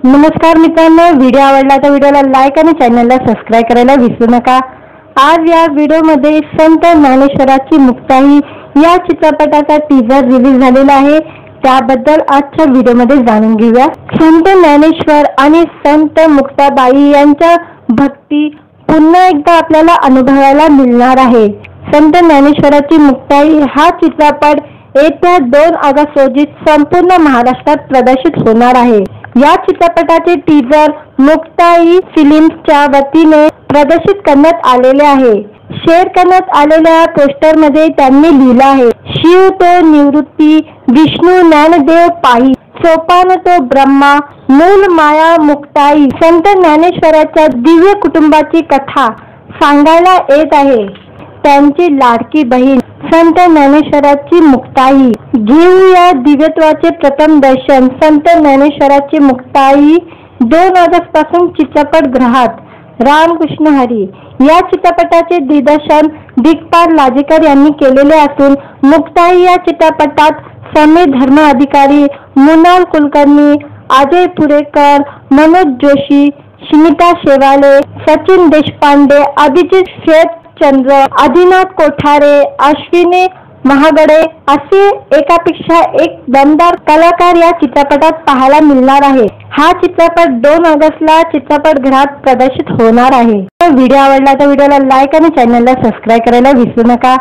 नमस्कार मित्रांनो, व्हिडिओ आवडला तर व्हिडिओला लाईक आणि चॅनलला सबस्क्राईब करायला विसरू नका। आज या व्हिडिओमध्ये संत ज्ञानेश्वराची मुक्ताई या चित्रपटाचा टीजर रिलीज झालेला आहे, त्याबद्दल आजच्या व्हिडिओमध्ये जाणून घेऊया। संत ज्ञानेश्वर आणि संत मुक्ताबाई यांच्या भक्ती पुन्हा एकदा आपल्याला अनुभवायला मिळणार आहे। संत ज्ञानेश्वराची मुक्ताई हा चित्रपट येत्या 2 ऑगस्ट रोजी संपूर्ण महाराष्ट्रात प्रदर्शित होणार आहे। या चित्रपटाचे टीजर मुक्ताई फिल्म्सच्या वतीने प्रदर्शित करण्यात आलेले आहे। शेअर करण्यात आलेल्या पोस्टरमध्ये त्यांनी लिहिलं आहे, शिव तो निवृत्ती, विष्णू ज्ञानदेव पायी, सोपान तो ब्रह्मा, मूल माया मुक्ताई। संत ज्ञानेश्वराच्या दिव्य कुटुंबाची कथा सांगायला येत आहे। त्यांची लाडकी बहीण संत ज्ञानेश्वराची मुक्ताई। घेऊया दिव्यत्वाचे प्रथम दर्शन। संत ज्ञानेश्वराची मुक्ताई 2 ऑगस्ट पासून चित्रपटगृहात। रामकृष्ण हरी या चित्रपटाचे दिग्दर्शन दिग्पाल लाजेकर यांनी केलेले असून मुक्ताई या चित्रपटात समीर धर्म अधिकारी, मृणाल कुलकर्णी, अजय पुरेकर, मनोज जोशी, स्मिता शेवाले, सचिन देशपांडे, अभिजित श्वेतचंद्र, आदिनाथ कोठारे, अश्विनी महागडे असे एकापेक्षा एक दमदार कलाकार या चित्रपटात पाहायला मिळणार आहे। हा चित्रपट 2 ऑगस्टला चित्रपटगृहात प्रदर्शित होणार आहे। व्हिडिओ आवडला तर व्हिडिओला लाईक आणि चॅनलला सबस्क्राईब करायला विसरू नका।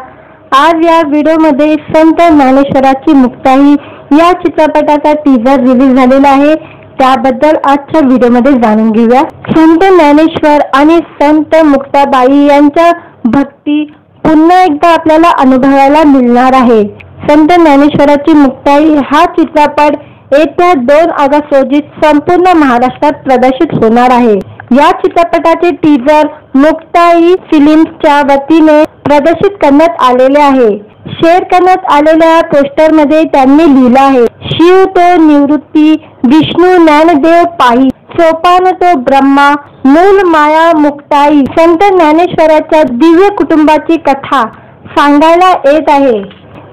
आज या व्हिडिओमध्ये संत ज्ञानेश्वराची मुक्ताई या चित्रपटाचा टीजर रिलीज झालेला आहे, त्याबद्दल आजच्या व्हिडिओमध्ये जाणून घेऊया। संत ज्ञानेश्वर आणि संत मुक्ताबाई यांच्या भक्ती पुन्हा एकदा आपल्याला अनुभवायला मिळणार आहे। संत ज्ञानेश्वराची मुक्ताई हा चित्रपट येत्या 2 ऑगस्ट रोजी संपूर्ण महाराष्ट्रात प्रदर्शित होणार आहे। या चित्रपटाचे टीजर मुक्ताई फिल्म्सच्या वतीने प्रदर्शित करण्यात आलेले आहे। शेअर करण्यात आलेल्या पोस्टरमध्ये त्यांनी लिहिलं आहे, शिव तो निवृत्ती, विष्णू ज्ञानदेव पायी, सोपान तो ब्रह्मा, मूल माया मुक्ताई। संत ज्ञानेश्वराच्या दिव्य कुटुंबाची कथा सांगायला येत आहे।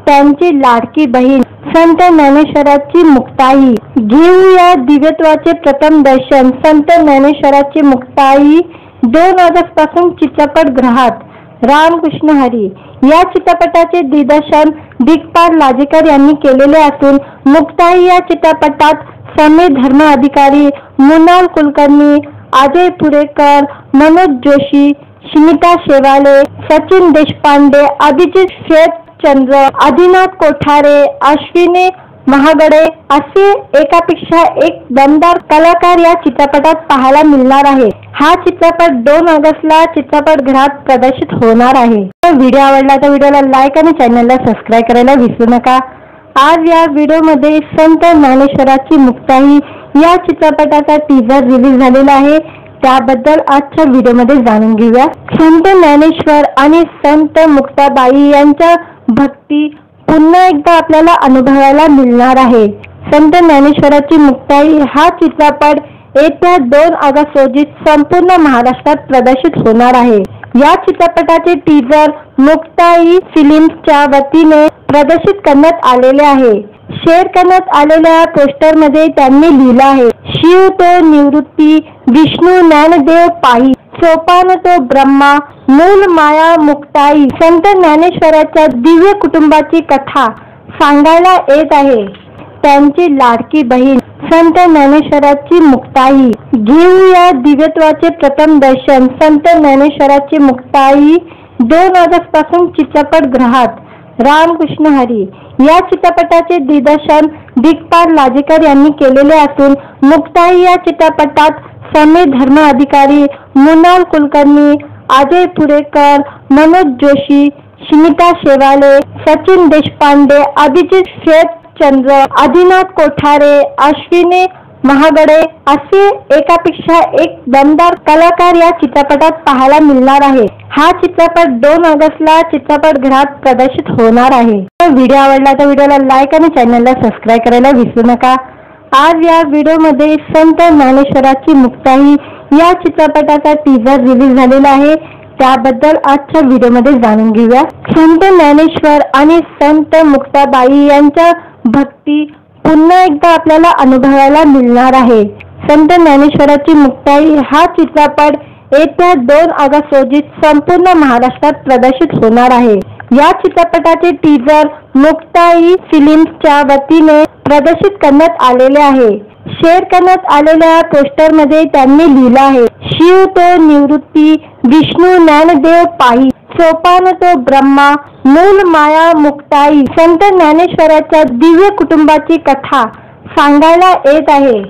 त्यांची लाडकी बहीण संत ज्ञानेश्वराची मुक्ताई। घेऊया दिव्यत्वाचे प्रथम दर्शन। संत ज्ञानेश्वराची मुक्ताई 2 ऑगस्ट पासून चित्रपटगृहात। रामकृष्ण हरी या चित्रपटाचे दिग्दर्शन दिग्पाल लाजेकर यांनी केलेले असून मुक्ताई या चित्रपटात समीर धर्म अधिकारी, मृणाल कुलकर्णी, अजय पुरेकर, मनोज जोशी, स्मिता शेवाले, सचिन देशपांडे, अभिजित श्वेतचंद्र, आदिनाथ कोठारे, अश्विनी महागडे असे एकापेक्षा एक दमदार कलाकार या चित्रपटात पाहायला मिळणार आहे। हा चित्रपट 2 ऑगस्टला चित्रपटगृहात प्रदर्शित होणार आहे। व्हिडिओ आवडला तर व्हिडिओला लाईक आणि चॅनलला सबस्क्राईब करायला विसरू नका। आज या व्हिडिओमध्ये संत ज्ञानेश्वराची मुक्ताई या चित्रपटाचा टीजर रिलीज झालेला आहे, त्याबद्दल आजच्या व्हिडिओमध्ये जाणून घेऊया। संत ज्ञानेश्वर आणि संत मुक्ताबाई यांच्या भक्ती पुन्हा एकदा आपल्याला अनुभवायला मिळणार आहे। संत ज्ञानेश्वराची मुक्ताई हा चित्रपट येत्या 2 ऑगस्ट रोजी संपूर्ण महाराष्ट्रात प्रदर्शित होणार आहे। या चित्रपटाचे टीजर मुक्ताई फिल्म्सच्या वतीने प्रदर्शित करण्यात आलेले आहे। शेअर करण्यात आलेल्या पोस्टरमध्ये त्यांनी लिहिलं आहे, शिव तो निवृत्ती, विष्णू ज्ञानदेव पायी, सोपान तो ब्रह्मा, मूल माया मुक्ताई। संत ज्ञानेश्वराच्या दिव्य कुटुंबाची कथा सांगायला येत आहे। त्यांची लाडकी बहीण संत ज्ञानेश्वराची मुक्ताई। घेऊया दिव्यत्वाचे प्रथम दर्शन। संत ज्ञानेश्वराची मुक्ताई 2 ऑगस्ट पासून चित्रपटगृहात। रामकृष्ण हरी या चित्रपटाचे दिग्दर्शन दिग्पाल लाजेकर यांनी केलेले असून मुक्ताई या चित्रपटात समीर धर्म अधिकारी, मृणाल कुलकर्णी, अजय पुरेकर, मनोज जोशी, स्मिता शेवाले, सचिन देशपांडे, अभिजित श्वेतचंद्र, आदिनाथ कोठारे, अश्विनी महागडे असे एकापेक्षा एक दमदार कलाकार या चित्रपटात पाहायला मिळणार आहे। हा चित्रपट 2 ऑगस्टला चित्रपटगृहात प्रदर्शित होणार आहे। व्हिडिओ आवडला तर व्हिडिओला लाईक आणि चॅनलला सबस्क्राईब करायला विसरू नका। आज या व्हिडिओमध्ये संत ज्ञानेश्वराची मुक्ताई या चित्रपटाचा टीजर रिलीज झालेला आहे, त्याबद्दल आजच्या व्हिडिओमध्ये जाणून घेऊया। संत ज्ञानेश्वर आणि संत मुक्ताबाई यांच्या भक्ती पुन्हा एकदा आपल्याला अनुभवायला मिळणार आहे। संत ज्ञानेश्वराची मुक्ताई हा चित्रपट येत्या 2 ऑगस्ट रोजी संपूर्ण महाराष्ट्रात प्रदर्शित होणार आहे। या चित्रपटाचे टीजर मुक्ताई फिल्म्सच्या वतीने प्रदर्शित करण्यात आलेले आहे। शेअर करण्यात आलेल्या पोस्टरमध्ये त्यांनी लिहिलं आहे, शिव तो निवृत्ती, विष्णू ज्ञानदेव पाही, सोपान तो ब्रह्मा, मूल माया मुक्ताई। संत ज्ञानेश्वराच्या दिव्य कुटुंबाची कथा सांगायला येत आहे।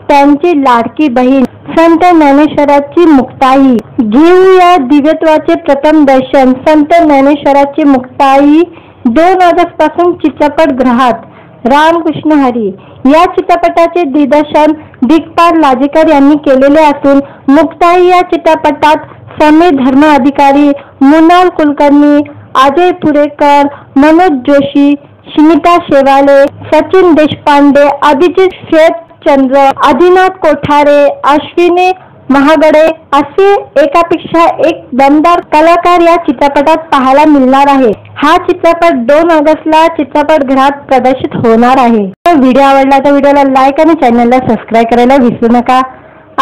त्यांची लाडकी बहीण संत ज्ञानेश्वराची मुक्ताई। घेऊया दिव्यत्वाचे प्रथम दर्शन। संत ज्ञानेश्वराची मुक्ताई 2 ऑगस्ट पासून चित्रपटगृहात। रामकृष्ण हरी या चित्रपटाचे दिग्दर्शन दिग्पाल लाजेकर यांनी केलेले असून मुक्ताई या चित्रपटात समीर धर्म अधिकारी, मृणाल कुलकर्णी, अजय पुरेकर, मनोज जोशी, स्मिता शेवाले, सचिन देशपांडे, अभिजित श्वेतचंद्र, आदिनाथ कोठारे, अश्विनी महागडे असे एकापेक्षा एक दमदार कलाकार या चित्रपटात पाहायला मिळणार आहे। हा चित्रपट 2 ऑगस्टला चित्रपटगृहात प्रदर्शित होणार आहे। व्हिडिओ आवडला तर व्हिडिओला लाईक आणि चॅनलला सबस्क्राईब करायला विसरू नका।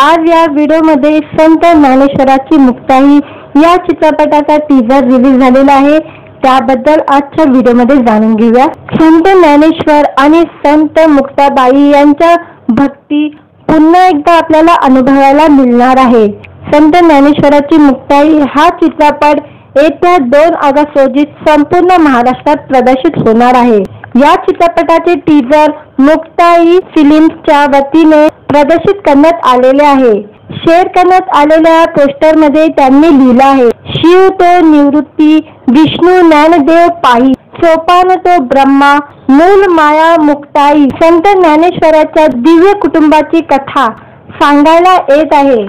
आज या व्हिडिओमध्ये संत ज्ञानेश्वराची मुक्ताई या चित्रपटाचा टीजर रिलीज झालेला आहे। त्याबद्दल आजच्या व्हिडिओमध्ये जाणून घेऊया। संत ज्ञानेश्वर आणि संत मुक्ताबाई यांच्या भक्ती पुन्हा एकदा आपल्याला अनुभवायला मिळणार आहे। संत ज्ञानेश्वराची मुक्ताई हा चित्रपट येत्या 2 ऑगस्ट रोजी संपूर्ण महाराष्ट्रात प्रदर्शित होणार आहे। या चित्रपटाचे टीजर मुक्ताई फिल्म्सच्या वतीने प्रदर्शित करण्यात आलेले आहे। शेअर करण्यात आलेल्या पोस्टरमध्ये त्यांनी लिहिलं आहे, शिव तो निवृत्ती, विष्णू ज्ञानदेव पाही, सोपान तो ब्रह्मा, मूल माया मुक्ताई। संत ज्ञानेश्वराच्या दिव्य कुटुंबाची कथा सांगायला येत आहे।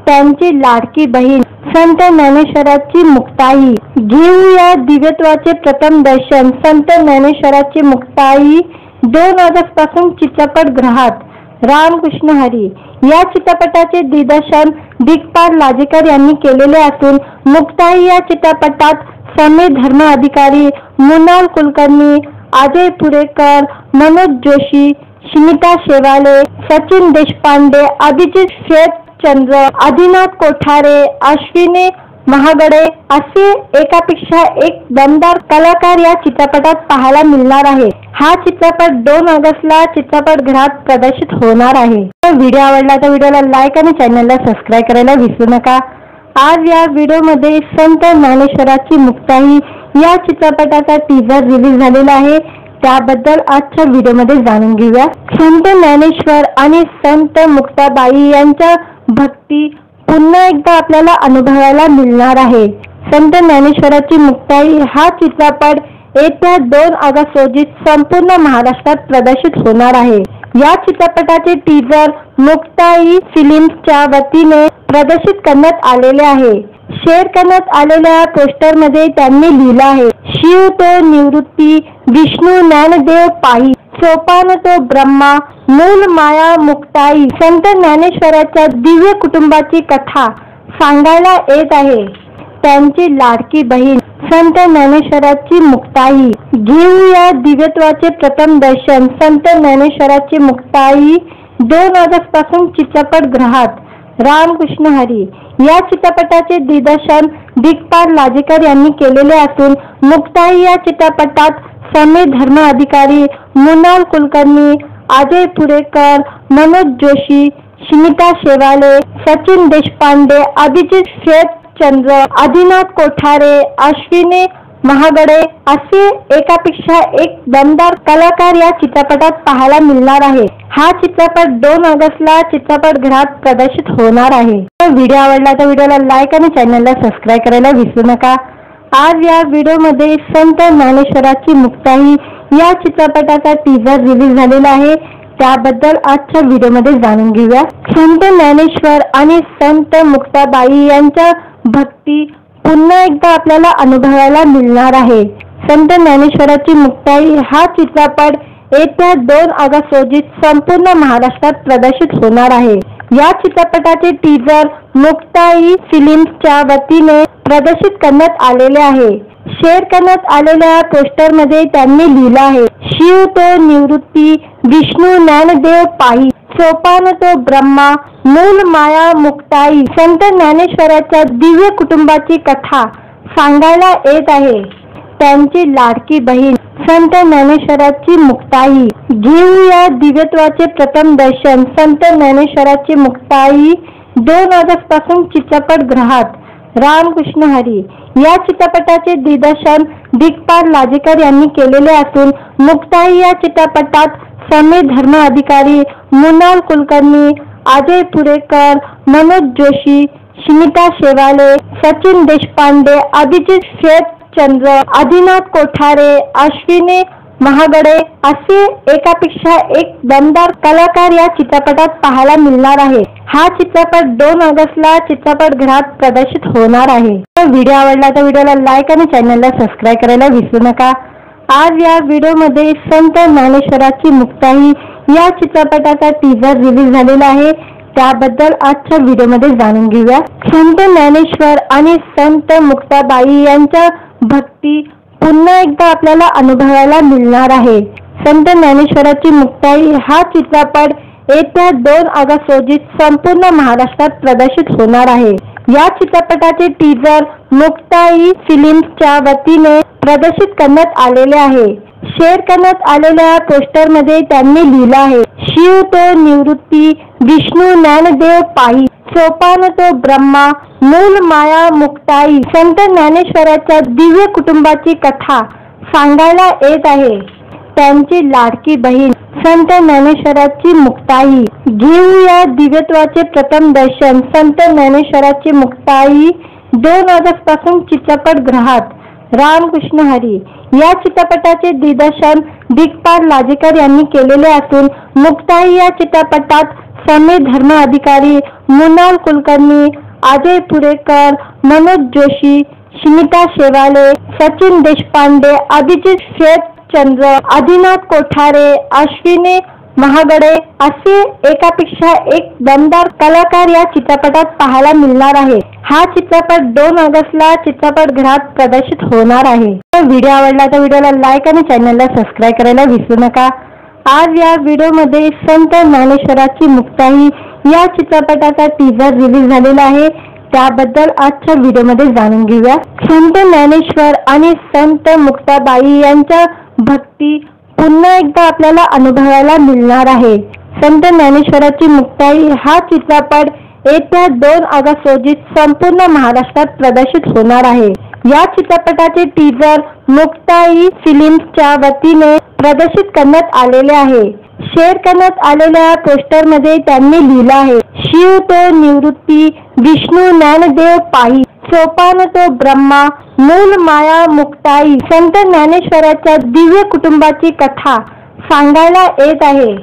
त्यांची लाडकी बहीण संत ज्ञानेश्वराची मुक्ताई। घेऊया दिव्यत्वाचे प्रथम दर्शन। संत ज्ञानेश्वराची मुक्ताई 2 ऑगस्ट पासून चित्रपटगृहात। रामकृष्ण हरी या चित्रपटाचे दिग्दर्शन दिग्पाल लाजेकर यांनी केलेले असून मुक्ताई या चित्रपटात समीर धर्म अधिकारी, मृणाल कुलकर्णी, अजय पुरेकर, मनोज जोशी, स्मिता शेवाले, सचिन देशपांडे, अभिजित श्वेतचंद्र, आदिनाथ कोठारे, अश्विनी महागडे असे एकापेक्षा एक दमदार कलाकार या चित्रपटात पाहायला मिळणार आहे। हा चित्रपट 2 ऑगस्टला चित्रपटगृहात प्रदर्शित होणार आहे। व्हिडिओ आवडला तर व्हिडिओला लाईक आणि चॅनलला सबस्क्राईब करायला विसरू नका। आज या व्हिडिओमध्ये संत ज्ञानेश्वराची मुक्ताई या चित्रपटाचा टीजर रिलीज झालेला आहे। त्याबद्दल आजच्या व्हिडिओमध्ये जाणून घेऊया। संत ज्ञानेश्वर आणि संत मुक्ताबाई यांच्या भक्ती पुन्हा एकदा आपल्याला अनुभवायला मिळणार आहे। संत ज्ञानेश्वराची मुक्ताई हा चित्रपट येत्या 2 ऑगस्ट रोजी संपूर्ण महाराष्ट्रात प्रदर्शित होणार आहे। या चित्रपटाचे टीजर मुक्ताई फिल्म्सच्या वतीने प्रदर्शित करण्यात आलेले आहे। शेअर करण्यात आलेल्या पोस्टरमध्ये त्यांनी लिहिलं आहे, शिव तो निवृत्ती, विष्णू ज्ञानदेव पाही, सोपान तो ब्रह्मा, मूल माया मुक्ताई। संत ज्ञानेश्वराच्या दिव्य कुटुंबाची कथा सांगायला येत आहे। त्यांची लाडकी बहीण संत ज्ञानेश्वराची मुक्ताई। घेऊया दिव्यत्वाचे प्रथम दर्शन। संत ज्ञानेश्वराची मुक्ताई 2 ऑगस्ट पासून चित्रपटगृहात। रामकृष्ण हरी या चित्रपटाचे दिग्दर्शन दिग्पाल लाजेकर यांनी केलेले असून मुक्ताई या चित्रपटात समीर धर्म अधिकारी, मृणाल कुलकर्णी, अजय पुरेकर, मनोज जोशी, स्मिता शेवाले, सचिन देशपांडे, अभिजित श्वेतचंद्र, आदिनाथ कोठारे, अश्विनी महागडे असे एकापेक्षा एक दमदार कलाकार या चित्रपटात पाहायला मिळणार आहे। हा चित्रपट 2 ऑगस्टला चित्रपटगृहात प्रदर्शित होणार आहे। व्हिडिओ आवडला तर व्हिडिओला लाईक आणि चॅनलला सबस्क्राईब करायला विसरू नका। आज या व्हिडिओमध्ये संत ज्ञानेश्वराची मुक्ताई या चित्रपटाचा टीजर रिलीज झालेला आहे। त्याबद्दल आजच्या व्हिडिओमध्ये जाणून घेऊया। संत ज्ञानेश्वर आणि संत मुक्ताबाई यांच्या भक्ती पुन्हा एकदा आपल्याला अनुभवायला मिळणार आहे। संत ज्ञानेश्वराची मुक्ताई हा चित्रपट येत्या 2 ऑगस्ट रोजी संपूर्ण महाराष्ट्रात प्रदर्शित होणार आहे। या चित्रपटाचे टीजर मुक्ताई फिल्म्सच्या वतीने प्रदर्शित करण्यात आलेले आहे। शेअर करण्यात आलेल्या पोस्टरमध्ये त्यांनी लिहिलं आहे, शिव तो निवृत्ती, विष्णू ज्ञानदेव पाही, सोपान तो ब्रह्मा मूल माया मुक्ताई संत ज्ञानेश्वराच्या दिव्य कुटुंबाची कथा सांगायला येत आहे। त्यांची लाडकी बहीण संत ज्ञानेश्वराची मुक्ताई। घेऊया दिव्यत्वाचे प्रथम दर्शन। संत ज्ञानेश्वराची मुक्ताई 2 ऑगस्ट पासून चित्रपटगृहात। रामकृष्ण हरी या चित्रपटाचे दिग्दर्शन दिग्पाल लाजेकर यांनी केलेले असून मुक्ताई या चित्रपटात समीर धर्म अधिकारी, मृणाल कुलकर्णी, अजय पुरेकर, मनोज जोशी, स्मिता शेवाले, सचिन देशपांडे, अभिजित श्वेतचंद्र, आदिनाथ कोठारे, अश्विनी महागडे असे एकापेक्षा एक दमदार कलाकार या चित्रपटात पाहायला मिळणार आहे। हा चित्रपट 2 ऑगस्टला चित्रपटगृहात प्रदर्शित होणार आहे। व्हिडिओ आवडला तर व्हिडिओला लाईक आणि चॅनलला सबस्क्राईब करायला विसरू नका। आज या व्हिडिओमध्ये संत ज्ञानेश्वराची मुक्ताई या चित्रपटाचा टीजर रिलीज झालेला आहे। त्याबद्दल आजच्या व्हिडिओमध्ये जाणून घेऊया। संत ज्ञानेश्वर आणि संत मुक्ताबाई यांच्या भक्ती पुन्हा एकदा आपल्याला अनुभवायला मिळणार आहे। संत ज्ञानेश्वराची मुक्ताई हा चित्रपट येत्या 2 ऑगस्ट रोजी संपूर्ण महाराष्ट्रात प्रदर्शित होणार आहे। या चित्रपटाचे टीजर मुक्ताई फिल्म्सच्या वतीने प्रदर्शित करण्यात आलेले आहे। शेअर करण्यात आलेल्या पोस्टरमध्ये त्यांनी लिहिलं आहे, शिव तो निवृत्ती विष्णू ज्ञानदेव पायी सोपान तो ब्रह्मा मूल माया मुक्ताई संत ज्ञानेश्वराच्या दिव्य कुटुंबाची कथा सांगायला येत आहे। त्यांची लाडकी बहीण संत ज्ञानेश्वराची मुक्ताई। घेऊया दिव्यत्वाचे प्रथम दर्शन। संत ज्ञानेश्वराची मुक्ताई 2 ऑगस्ट पासून चित्रपटगृहात। रामकृष्ण हरी या चित्रपटाचे दिग्दर्शन दिग्पाल लाजेकर यांनी केलेले असून मुक्ताई या चित्रपटात समीर धर्म अधिकारी, मृणाल कुलकर्णी, अजय पुरेकर, मनोज जोशी, स्मिता शेवाले, सचिन देशपांडे, अभिजित श्वेतचंद्र, आदिनाथ कोठारे, अश्विनी महागडे असे एकापेक्षा एक दमदार कलाकार या चित्रपटात पाहायला मिळणार आहे। हा चित्रपट 2 ऑगस्टला चित्रपटगृहात प्रदर्शित होणार आहे। व्हिडिओ आवडला तर व्हिडिओला लाईक आणि चॅनलला सबस्क्राईब करायला विसरू नका। आज या व्हिडिओमध्ये संत ज्ञानेश्वराची मुक्ताई या चित्रपटाचा टीजर रिलीज झालेला आहे। त्याबद्दल आजच्या व्हिडिओमध्ये जाणून घेऊया। संत ज्ञानेश्वर आणि संत मुक्ताबाई यांच्या भक्ती पुन्हा एकदा आपल्याला अनुभवायला मिळणार आहे। संत ज्ञानेश्वराची मुक्ताई हा चित्रपट येत्या 2 ऑगस्ट रोजी संपूर्ण महाराष्ट्रात प्रदर्शित होणार आहे। या चित्रपटाचे टीजर मुक्ताई फिल्म्सच्या वतीने प्रदर्शित करण्यात आलेले आहे। शेअर करण्यात आलेल्या पोस्टरमध्ये त्यांनी लिहिलं आहे, शिव तो निवृत्ती विष्णू ज्ञानदेव पायी सोपान तो ब्रह्मा मूल माया मुक्ताई संत ज्ञानेश्वराच्या दिव्य कुटुंबाची कथा सांगायला येत आहे।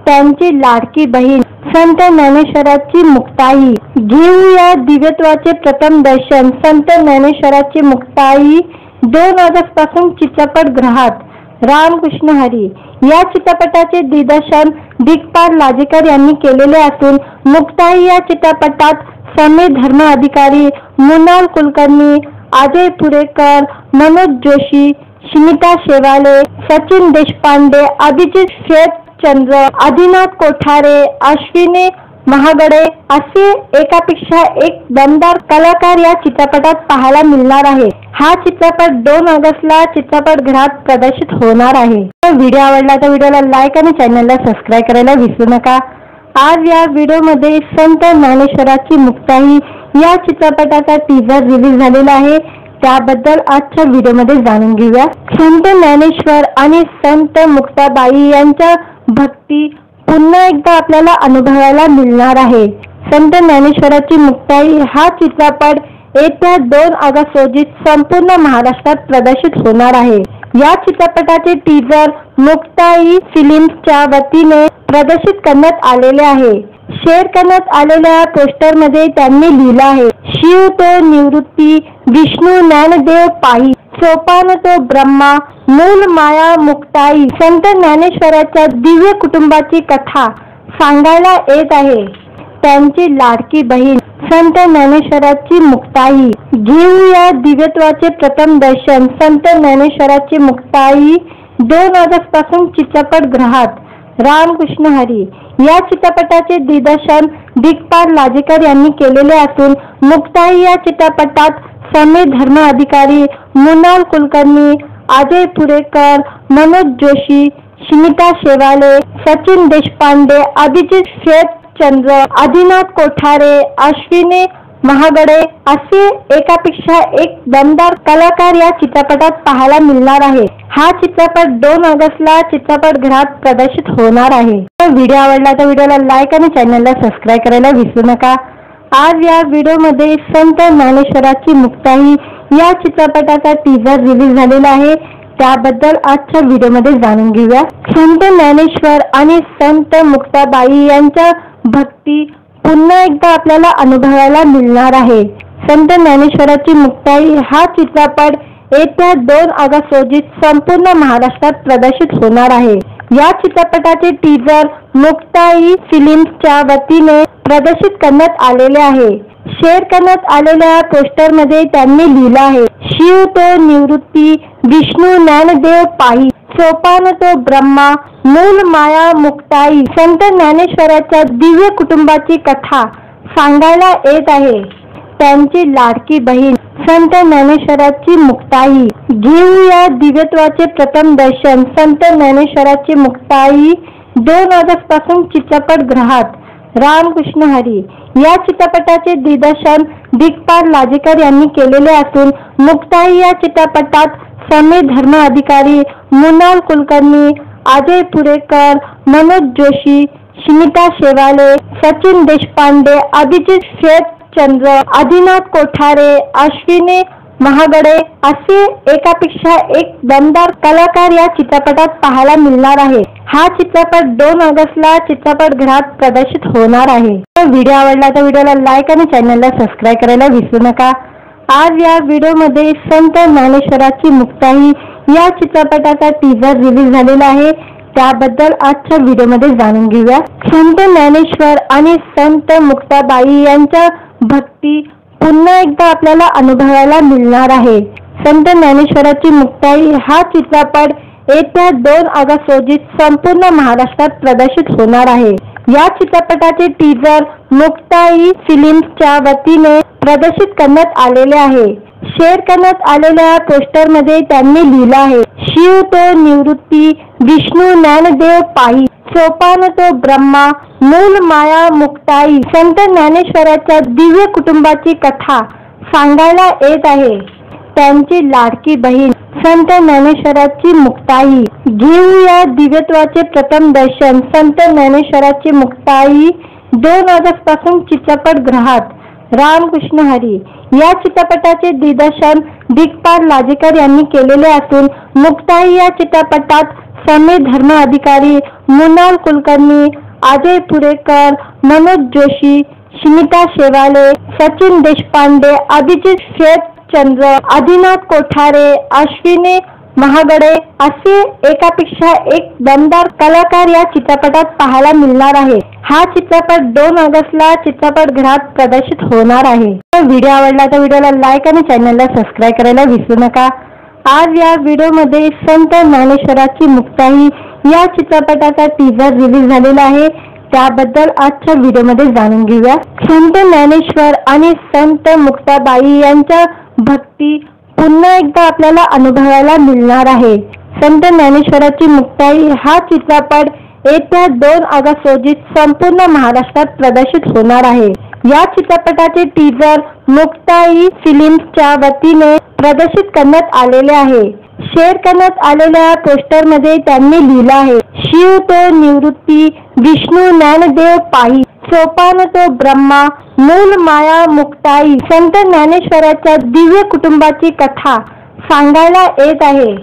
त्यांची लाडकी बहीण संत ज्ञानेश्वराची मुक्ताई। घेऊया दिव्यत्वाचे प्रथम दर्शन। संत ज्ञानेश्वराची मुक्ताई 2 ऑगस्ट पासून चित्रपटगृहात। रामकृष्ण हरी या चित्रपटाचे दिग्दर्शन दिग्पाल लाजेकर यांनी केलेले असून मुक्ताई या चित्रपटात समीर धर्म अधिकारी, मृणाल कुलकर्णी, अजय पुरेकर, मनोज जोशी, स्मिता शेवाले, सचिन देशपांडे, अभिजित श्वेतचंद्र, आदिनाथ कोठारे, अश्विनी महागडे असे एकापेक्षा एक दमदार कलाकार या चित्रपटात पाहायला मिळणार आहे। हा चित्रपट 2 ऑगस्टला चित्रपटगृहात प्रदर्शित होणार आहे। व्हिडिओ आवडला तर व्हिडिओला लाईक आणि चॅनलला सबस्क्राईब करायला विसरू नका। आज या व्हिडिओमध्ये संत ज्ञानेश्वराची मुक्ताई या चित्रपटाचा टीजर रिलीज झालेला आहे। त्याबद्दल आजच्या व्हिडिओमध्ये जाणून घेऊया। संत ज्ञानेश्वर आणि संत मुक्ताबाई यांच्या भक्ती पुन्हा एकदा आपल्याला अनुभवायला मिळणार आहे। संत ज्ञानेश्वराची मुक्ताई हा चित्रपट येत्या 2 ऑगस्ट रोजी संपूर्ण महाराष्ट्रात प्रदर्शित होणार आहे। या चित्रपटाचे टीजर मुक्ताई फिल्म्सच्या वतीने प्रदर्शित करण्यात आलेले आहे। शेअर करण्यात आलेल्या पोस्टरमध्ये त्यांनी लिहिलं आहे, शिव तो निवृत्ती विष्णू ज्ञानदेव पायी सोपान तो ब्रह्मा मूल माया मुक्ताई संत ज्ञानेश्वराच्या दिव्य कुटुंबाची कथा सांगायला येत आहे। त्यांची लाडकी बहीण संत ज्ञानेश्वराची मुक्ताई। घेऊया दिव्यत्वाचे प्रथम दर्शन। संत ज्ञानेश्वराची मुक्ताई 2 ऑगस्ट पासून चित्रपटगृहात। रामकृष्ण हरी या चित्रपटाचे दिग्दर्शन दिग्पाल लाजेकर यांनी केलेले असून मुक्ताई या चित्रपटात समीर धर्म अधिकारी, मृणाल कुलकर्णी, अजय पुरेकर, मनोज जोशी, स्मिता शेवाले, सचिन देशपांडे, अभिजित श्वेतचंद्र, आदिनाथ कोठारे, अश्विनी महागडे असे एकापेक्षा एक दमदार कलाकार या चित्रपटात पाहायला मिळणार आहे। हा चित्रपट 2 ऑगस्टला चित्रपटगृहात प्रदर्शित होणार आहे। व्हिडिओ आवडला तर व्हिडिओला लाईक आणि चॅनलला सबस्क्राईब करायला विसरू नका। आज या व्हिडिओमध्ये संत ज्ञानेश्वराची मुक्ताई या चित्रपटाचा टीजर रिलीज झालेला आहे, त्याबद्दल आजच्या व्हिडिओमध्ये जाणून घेऊया। संत ज्ञानेश्वर आणि संत मुक्ताबाई यांच्या भक्ती पुन्हा एकदा आपल्याला अनुभवायला मिळणार आहे। संत ज्ञानेश्वराची मुक्ताई हा चित्रपट येत्या 2 ऑगस्ट रोजी संपूर्ण महाराष्ट्रात प्रदर्शित होणार आहे। या चित्रपटाचे टीजर मुक्ताई फिल्म्सच्या वतीने प्रदर्शित करण्यात आलेले आहे। शेअर करण्यात आलेल्या पोस्टरमध्ये त्यांनी लिहिलं आहे, शिव तो निवृत्ती, विष्णू ज्ञानदेव पायी, सोपान तो ब्रह्मा, मूल माया मुक्ताई। संत ज्ञानेश्वराच्या दिव्य कुटुंबाची कथा सांगायला येत आहे। त्यांची लाडकी बहीण संत ज्ञानेश्वराची मुक्ताई। घेऊया दिव्यत्वाचे प्रथम दर्शन। संत ज्ञानेश्वराची मुक्ताई 2 ऑगस्ट पासून चित्रपटगृहात। रामकृष्ण हरी या चित्रपटाचे दिग्दर्शन दिग्पाल लाजेकर यांनी केलेले असून मुक्ताई या चित्रपटात समीर धर्म अधिकारी, मृणाल कुलकर्णी, अजय पुरेकर, मनोज जोशी, स्मिता शेवाले, सचिन देशपांडे, अभिजित श्वेतचंद्र, आदिनाथ कोठारे, अश्विनी महागडे असे एकापेक्षा एक दमदार कलाकार या चित्रपटात पाहायला मिळणार आहे। हा चित्रपट 2 ऑगस्टला चित्रपटगृहात प्रदर्शित होणार आहे। व्हिडिओ आवडला तर व्हिडिओला लाईक आणि चॅनलला सबस्क्राईब करायला विसरू नका। आज या व्हिडिओमध्ये संत ज्ञानेश्वराची मुक्ताई या चित्रपटाचा टीजर रिलीज झालेला आहे, त्याबद्दल आजच्या व्हिडिओमध्ये जाणून घेऊया। संत ज्ञानेश्वर आणि संत मुक्ताबाई यांच्या भक्ती पुन्हा एकदा आपल्याला अनुभवायला मिळणार आहे। संत ज्ञानेश्वराची मुक्ताई हा चित्रपट येत्या 2 ऑगस्ट रोजी संपूर्ण महाराष्ट्रात प्रदर्शित होणार आहे। या चित्रपटाचे टीजर मुक्ताई फिल्म्सच्या वतीने प्रदर्शित करण्यात आलेले आहे। शेअर करण्यात आलेल्या पोस्टरमध्ये त्यांनी लिहिलं आहे, शिव तो निवृत्ती, विष्णू ज्ञानदेव पायी, सोपान तो ब्रह्मा, मूल माया मुक्ताई। संत ज्ञानेश्वराच्या दिव्य कुटुंबाची कथा सांगायला येत आहे। त्यांची लाडकी बहीण संत ज्ञानेश्वराची मुक्ताई। घेऊया दिव्यत्वाचे प्रथम दर्शन। संत ज्ञानेश्वराची मुक्ताई 2 ऑगस्ट पासून चित्रपटगृहात। रामकृष्ण हरी या चित्रपटाचे दिग्दर्शन दिग्पाल लाजेकर यांनी केलेले असून मुक्ताई या चित्रपटात समीर धर्म अधिकारी, मृणाल कुलकर्णी, अजय पुरेकर, मनोज जोशी, स्मिता शेवाले, सचिन देशपांडे, अभिजित श्वेतचंद्र, आदिनाथ कोठारे, अश्विनी महागडे असे एकापेक्षा एक दमदार कलाकार या चित्रपटात पाहायला मिळणार आहे। हा चित्रपट 2 ऑगस्टला चित्रपटगृहात प्रदर्शित होणार आहे। व्हिडिओ आवडला तर व्हिडिओला लाईक आणि चॅनलला सबस्क्राईब करायला विसरू नका। आज या व्हिडिओमध्ये संत ज्ञानेश्वराची मुक्ताई या चित्रपटाचा टीजर रिलीज झालेला आहे, त्याबद्दल आजच्या व्हिडिओमध्ये जाणून घेऊया। संत ज्ञानेश्वर आणि संत मुक्ताबाई यांच्या भक्ती पुन्हा एकदा आपल्याला अनुभवायला मिळणार आहे। संत ज्ञानेश्वराची मुक्ताई हा चित्रपट येत्या 2 ऑगस्ट रोजी संपूर्ण महाराष्ट्रात प्रदर्शित होणार आहे। या चित्रपटाचे टीजर मुक्ताई फिल्म्सच्या वतीने प्रदर्शित करण्यात आलेले आहे। शेअर करण्यात आलेल्या पोस्टरमध्ये त्यांनी लिहिलं आहे, शिव तो निवृत्ती, विष्णू ज्ञानदेव पायी, सोपान तो ब्रह्मा, मूल माया मुक्ताई। संत ज्ञानेश्वराच्या दिव्य कुटुंबाची कथा सांगायला येत आहे।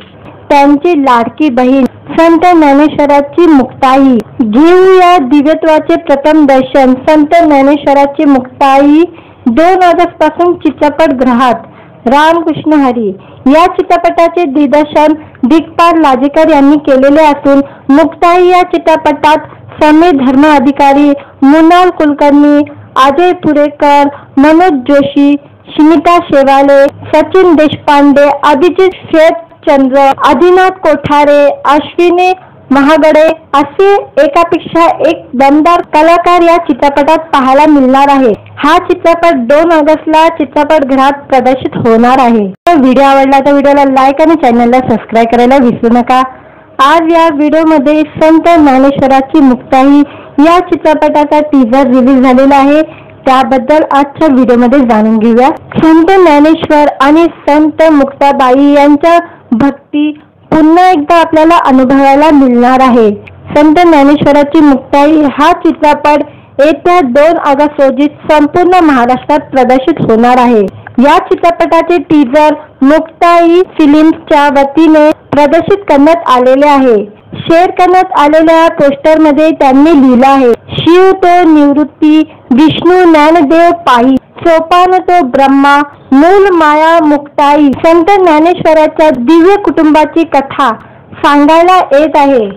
त्यांची लाडकी बहीण संत ज्ञानेश्वराची मुक्ताई। घेऊया दिव्यत्वाचे प्रथम दर्शन। संत ज्ञानेश्वराची मुक्ताई 2 ऑगस्ट पासून चित्रपटगृहात। रामकृष्ण हरी या चित्रपटाचे दिग्दर्शन दिग्पाल लाजेकर यांनी केलेले असून मुक्ताई या चित्रपटात समीर धर्म अधिकारी, मृणाल कुलकर्णी, अजय पुरेकर, मनोज जोशी, स्मिता शेवाले, सचिन देशपांडे, अभिजित श्वेतचंद्र, आदिनाथ कोठारे, अश्विनी महागडे असे एकापेक्षा एक दमदार कलाकार या चित्रपटात पाहायला मिळणार आहे। हा चित्रपट 2 ऑगस्टला चित्रपटगृहात प्रदर्शित होणार आहे। व्हिडिओ आवडला तर व्हिडिओला लाईक आणि चॅनलला सबस्क्राईब करायला विसरू नका। आज या व्हिडिओमध्ये संत ज्ञानेश्वराची मुक्ताई या चित्रपटाचा टीजर रिलीज झालेला आहे, त्याबद्दल आजच्या व्हिडिओमध्ये जाणून घेऊया। संत ज्ञानेश्वर आणि संत मुक्ताबाई यांच्या भक्ती पुन्हा एकदा आपल्याला अनुभवायला मिळणार आहे। संत ज्ञानेश्वराची मुक्ताई हा चित्रपट येत्या 2 ऑगस्ट रोजी संपूर्ण महाराष्ट्रात प्रदर्शित होणार आहे। या चित्रपटाचे टीजर मुक्ताई फिल्म्सच्या वतीने प्रदर्शित करण्यात आलेले आहे। शेअर करण्यात आलेल्या पोस्टरमध्ये त्यांनी लिहिलं आहे, शिव तो निवृत्ती, विष्णू ज्ञानदेव पायी, सोपान तो ब्रह्मा, मूल माया मुक्ताई। संत ज्ञानेश्वराच्या दिव्य कुटुंबाची कथा सांगायला येत आहे।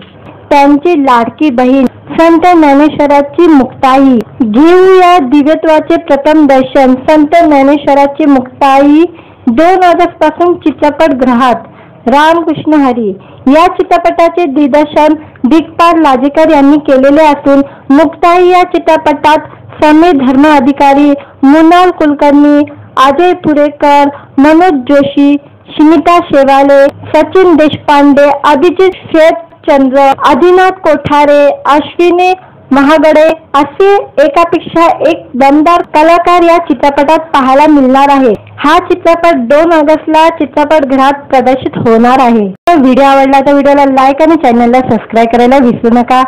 त्यांची लाडकी बहीण संत ज्ञानेश्वराची मुक्ताई। घेऊया दिव्यत्वाचे प्रथम दर्शन। संत ज्ञानेश्वराची मुक्ताई 2 ऑगस्ट पासून चित्रपटगृहात। रामकृष्ण हरी या चित्रपटाचे दिग्दर्शन दिग्पाल लाजेकर यांनी केलेले असून मुक्ताई या चित्रपटात समीर धर्म अधिकारी, मृणाल कुलकर्णी, अजय पुरेकर, मनोज जोशी, स्मिता शेवाले, सचिन देशपांडे, अभिजित श्वेतचंद्र, आदिनाथ कोठारे, अश्विनी महागडे असे एकापेक्षा एक दमदार कलाकार या चित्रपटात पाहायला मिळणार आहे। हा चित्रपट 2 ऑगस्टला चित्रपटगृहात प्रदर्शित होणार आहे। व्हिडिओ आवडला तर व्हिडिओला लाईक आणि चॅनलला सबस्क्राईब करायला विसरू नका।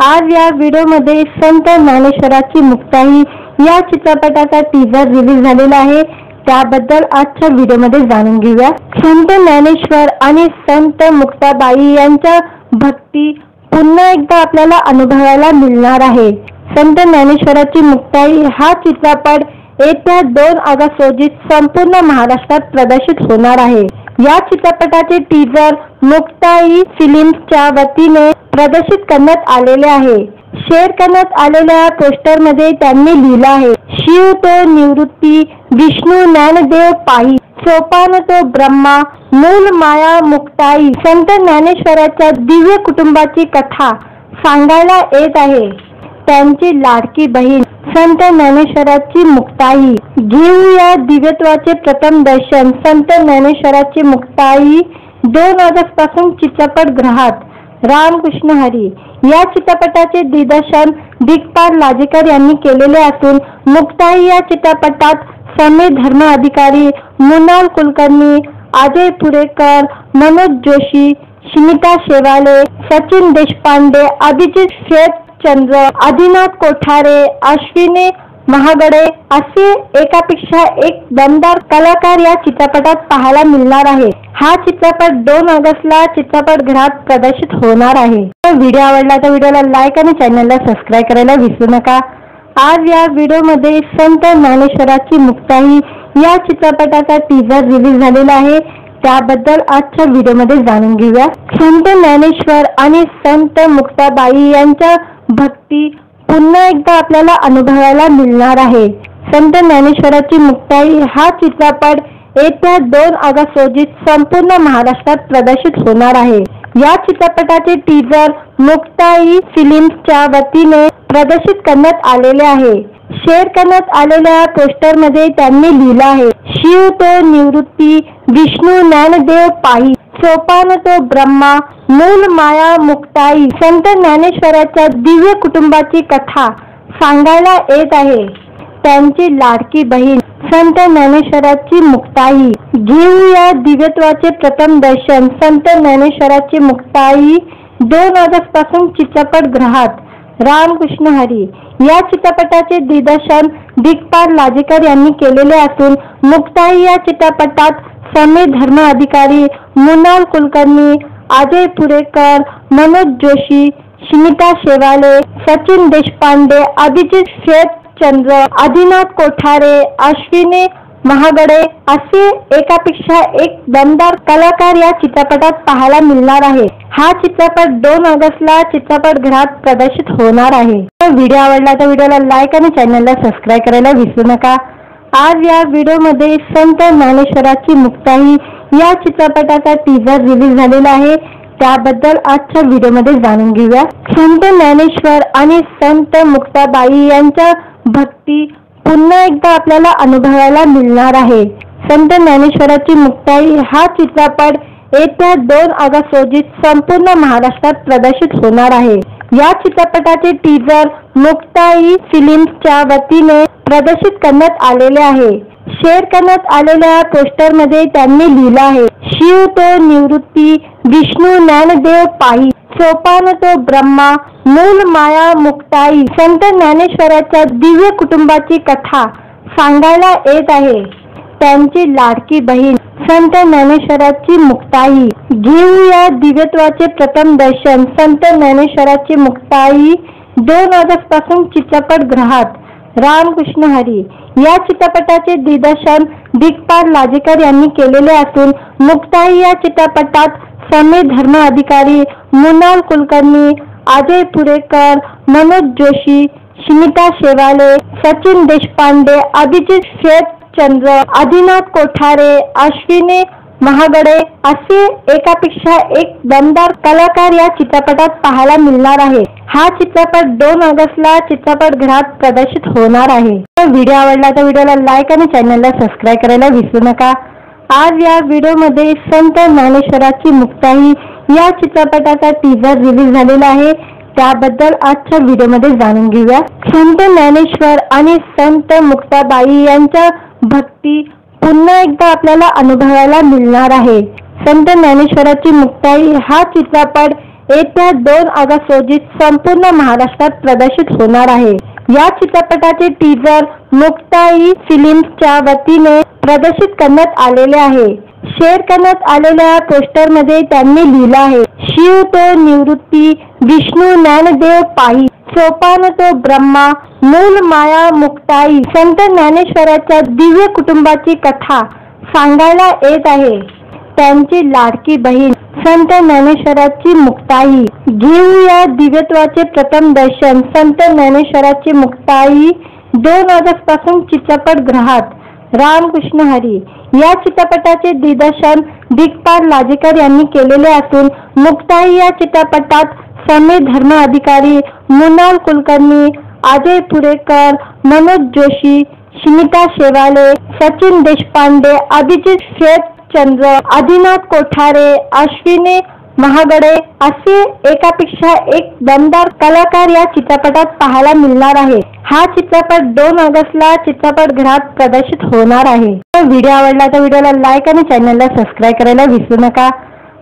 आज या व्हिडिओमध्ये संत ज्ञानेश्वराची मुक्ताई या चित्रपटाचा टीजर रिलीज झालेला आहे, त्याबद्दल आजच्या व्हिडिओमध्ये जाणून घेऊया। संत ज्ञानेश्वर आणि संत मुक्ताबाई यांच्या भक्ती पुन्हा एकदा आपल्याला अनुभवायला मिळणार आहे। संत ज्ञानेश्वराची मुक्ताई हा चित्रपट येत्या 2 ऑगस्ट रोजी संपूर्ण महाराष्ट्रात प्रदर्शित होणार आहे। या चित्रपटाचे टीजर मुक्ताई फिल्म्सच्या वतीने प्रदर्शित करण्यात आलेले आहे। शेअर करण्यात आलेल्या पोस्टरमध्ये त्यांनी लिहिलं आहे, शिव तो निवृत्ती, विष्णू ज्ञानदेव पायी, सोपान तो ब्रह्मा, मूल माया मुक्ताई। संत ज्ञानेश्वराच्या दिव्य कुटुंबाची कथा सांगायला येत आहे। त्यांची लाडकी बहीण संत ज्ञानेश्वराची मुक्ताई। घेऊया दिव्यत्वाचे प्रथम दर्शन। संत ज्ञानेश्वराची मुक्ताई 2 ऑगस्ट पासून चित्रपटगृहात। रामकृष्ण हरी या चित्रपटाचे दिग्दर्शन दिग्पाल लाजेकर यांनी केलेले असून मुक्ताई या चित्रपटात समीर धर्म अधिकारी, मृणाल कुलकर्णी, अजय पुरेकर, मनोज जोशी, स्मिता शेवाले, सचिन देशपांडे, अभिजित श्वेतचंद्र, आदिनाथ कोठारे, अश्विनी महागडे असे एकापेक्षा एक दमदार कलाकार या चित्रपटात पाहायला मिळणार आहे। हा चित्रपट 2 ऑगस्टला चित्रपटगृहात प्रदर्शित होणार आहे। व्हिडिओ आवडला तर व्हिडिओला लाईक आणि चॅनलला सबस्क्राईब करायला विसरू नका। आज या व्हिडिओमध्ये संत ज्ञानेश्वराची मुक्ताई या चित्रपटाचा टीजर रिलीज झालेला आहे, त्याबद्दल आजच्या व्हिडिओमध्ये जाणून घेऊया। संत ज्ञानेश्वर आणि संत मुक्ताबाई यांच्या भक्ती पुन्हा एकदा आपल्याला अनुभवायला मिळणार आहे। संत ज्ञानेश्वराची मुक्ताई हा चित्रपट येत्या 2 ऑगस्ट रोजी संपूर्ण महाराष्ट्रात प्रदर्शित होणार आहे। या चित्रपटाचे टीजर मुक्ताई फिल्म्सच्या वतीने प्रदर्शित करण्यात आलेले आहे। शेअर करण्यात आलेल्या पोस्टरमध्ये त्यांनी लिहिलं आहे, शिव तो निवृत्ती, विष्णू ज्ञानदेव पायी, सोपान तो ब्रह्मा, मूल माया मुक्ताई। संत ज्ञानेश्वराच्या दिव्य कुटुंबाची कथा सांगायला येत आहे। त्यांची लाडकी बहीण संत ज्ञानेश्वराची मुक्ताई। घेऊया दिव्यत्वाचे प्रथम दर्शन। संत ज्ञानेश्वराची मुक्ताई 2 ऑगस्ट पासून चित्रपटगृहात। रामकृष्ण हरी या चित्रपटाचे दिग्दर्शन दिग्पाल लाजेकर यांनी केलेले असून मुक्ताई या चित्रपटात समीर धर्म अधिकारी, मृणाल कुलकर्णी, अजय पुरेकर, मनोज जोशी, स्मिता शेवाले, सचिन देशपांडे, अभिजित श्वेतचंद्र, आदिनाथ कोठारे, अश्विनी महागडे असे एकापेक्षा एक दमदार कलाकार या चित्रपटात पाहायला मिळणार आहे। हा चित्रपट 2 ऑगस्टला चित्रपटगृहात प्रदर्शित होणार आहे। व्हिडिओ आवडला तर व्हिडिओला लाईक आणि चॅनलला सबस्क्राईब करायला विसरू नका। आज या व्हिडिओमध्ये संत ज्ञानेश्वराची मुक्ताई या चित्रपटाचा टीजर रिलीज झालेला आहे, त्याबद्दल आजच्या व्हिडिओमध्ये जाणून घेऊया। संत ज्ञानेश्वर आणि संत मुक्ताबाई यांच्या भक्ती पुन्हा एकदा आपल्याला अनुभवायला मिळणार आहे। संत ज्ञानेश्वराची मुक्ताई हा चित्रपट येत्या 2 ऑगस्ट रोजी संपूर्ण महाराष्ट्रात प्रदर्शित होणार आहे। या चित्रपटाचे टीजर मुक्ताई फिल्म्सच्या वतीने प्रदर्शित करण्यात आलेले आहे। शेअर करण्यात आलेल्या पोस्टरमध्ये त्यांनी लिहिलं आहे, शिव तो निवृत्ती, विष्णू ज्ञानदेव पायी, सोपान तो ब्रह्मा, मूल माया मुक्ताई। संत ज्ञानेश्वराच्या दिव्य कुटुंबाची कथा सांगायला येत आहे। त्यांची लाडकी बहीण संत ज्ञानेश्वराची मुक्ताई। घेऊया दिव्यत्वाचे प्रथम दर्शन। संत ज्ञानेश्वराची मुक्ताई 2 ऑगस्ट पासून चित्रपटगृहात। रामकृष्ण हरी या चित्रपटाचे दिग्दर्शन दिग्पाल लाजेकर यांनी केलेले असून मुक्ताई या चित्रपटात समीर धर्म अधिकारी, मृणाल कुलकर्णी, अजय पुरेकर, मनोज जोशी, स्मिता शेवाले, सचिन देशपांडे, अभिजित श्वेतचंद्र, आदिनाथ कोठारे, अश्विनी महागडे असे एकापेक्षा एक दमदार कलाकार या चित्रपटात पाहायला मिळणार आहे। हा चित्रपट 2 ऑगस्टला चित्रपटगृहात प्रदर्शित होणार आहे। व्हिडिओ आवडला तर व्हिडिओला लाईक आणि चॅनलला सबस्क्राईब करायला विसरू नका। आज या व्हिडिओमध्ये संत ज्ञानेश्वराची मुक्ताई या चित्रपटाचा टीजर रिलीज झालेला आहे। त्याबद्दल आजच्या व्हिडिओमध्ये जाणून घेऊया। संत ज्ञानेश्वर आणि संत मुक्ताबाई यांच्या भक्ती पुन्हा एकदा आपल्याला अनुभवायला मिळणार आहे। संत ज्ञानेश्वराची मुक्ताई हा चित्रपट येत्या 2 ऑगस्ट रोजी संपूर्ण महाराष्ट्रात प्रदर्शित होणार आहे। या चित्रपटाचे टीजर मुक्ताई फिल्म्सच्या वतीने प्रदर्शित करण्यात आलेले आहे। शेअर करण्यात आलेल्या पोस्टरमध्ये त्यांनी लिहिलं आहे, शिव तो निवृत्ती, विष्णू ज्ञानदेव पायी, सोपान तो ब्रह्मा, मूल माया मुक्ताई। संत ज्ञानेश्वराच्या दिव्य कुटुंबाची कथा सांगायला येत आहे। त्यांची लाडकी बहीण संत ज्ञानेश्वराची मुक्ताई। घेऊया दिव्यत्वाचे प्रथम दर्शन। संत ज्ञानेश्वराची मुक्ताई 2 ऑगस्ट पासून चित्रपटगृहात। रामकृष्ण हरी या चित्रपटाचे दिग्दर्शन दिग्पाल लाजेकर यांनी केलेले असून मुक्ताई या चित्रपटात समीर धर्म अधिकारी, मृणाल कुलकर्णी, अजय पुरेकर, मनोज जोशी, स्मिता शेवाले, सचिन देशपांडे, अभिजित श्वेतचंद्र, आदिनाथ कोठारे, अश्विनी महागडे असे एकापेक्षा एक दमदार कलाकार या चित्रपटात पाहायला मिळणार आहे। हा चित्रपट 2 ऑगस्टला चित्रपटगृहात प्रदर्शित होणार आहे। व्हिडिओ आवडला तर व्हिडिओला लाईक आणि चॅनलला सबस्क्राईब करायला विसरू नका।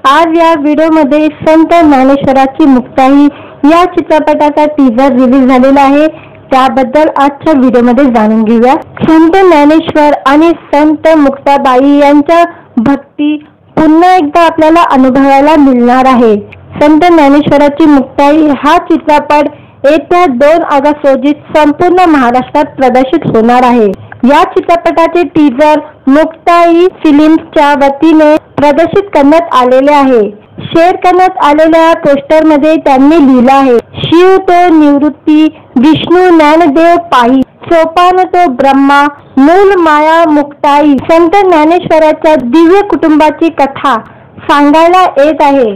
आज या व्हिडिओमध्ये संत ज्ञानेश्वराची मुक्ताई या चित्रपटाचा टीजर रिलीज झालेला आहे। त्याबद्दल आजच्या व्हिडिओमध्ये जाणून घेऊया। संत ज्ञानेश्वर आणि संत मुक्ताबाई यांच्या भक्ती पुन्हा एकदा आपल्याला अनुभवायला मिळणार आहे। संत ज्ञानेश्वराची मुक्ताई हा चित्रपट येत्या 2 ऑगस्ट रोजी संपूर्ण महाराष्ट्रात प्रदर्शित होणार आहे। या चित्रपटाचे टीजर मुक्ताई फिल्म्सच्या वतीने प्रदर्शित करण्यात आलेले आहे। शेअर करण्यात आलेल्या पोस्टरमध्ये त्यांनी लिहिलं आहे, शिव तो निवृत्ती, विष्णू ज्ञानदेव पायी, सोपान तो ब्रह्मा, मूल माया मुक्ताई। संत ज्ञानेश्वराच्या दिव्य कुटुंबाची कथा सांगायला येत आहे।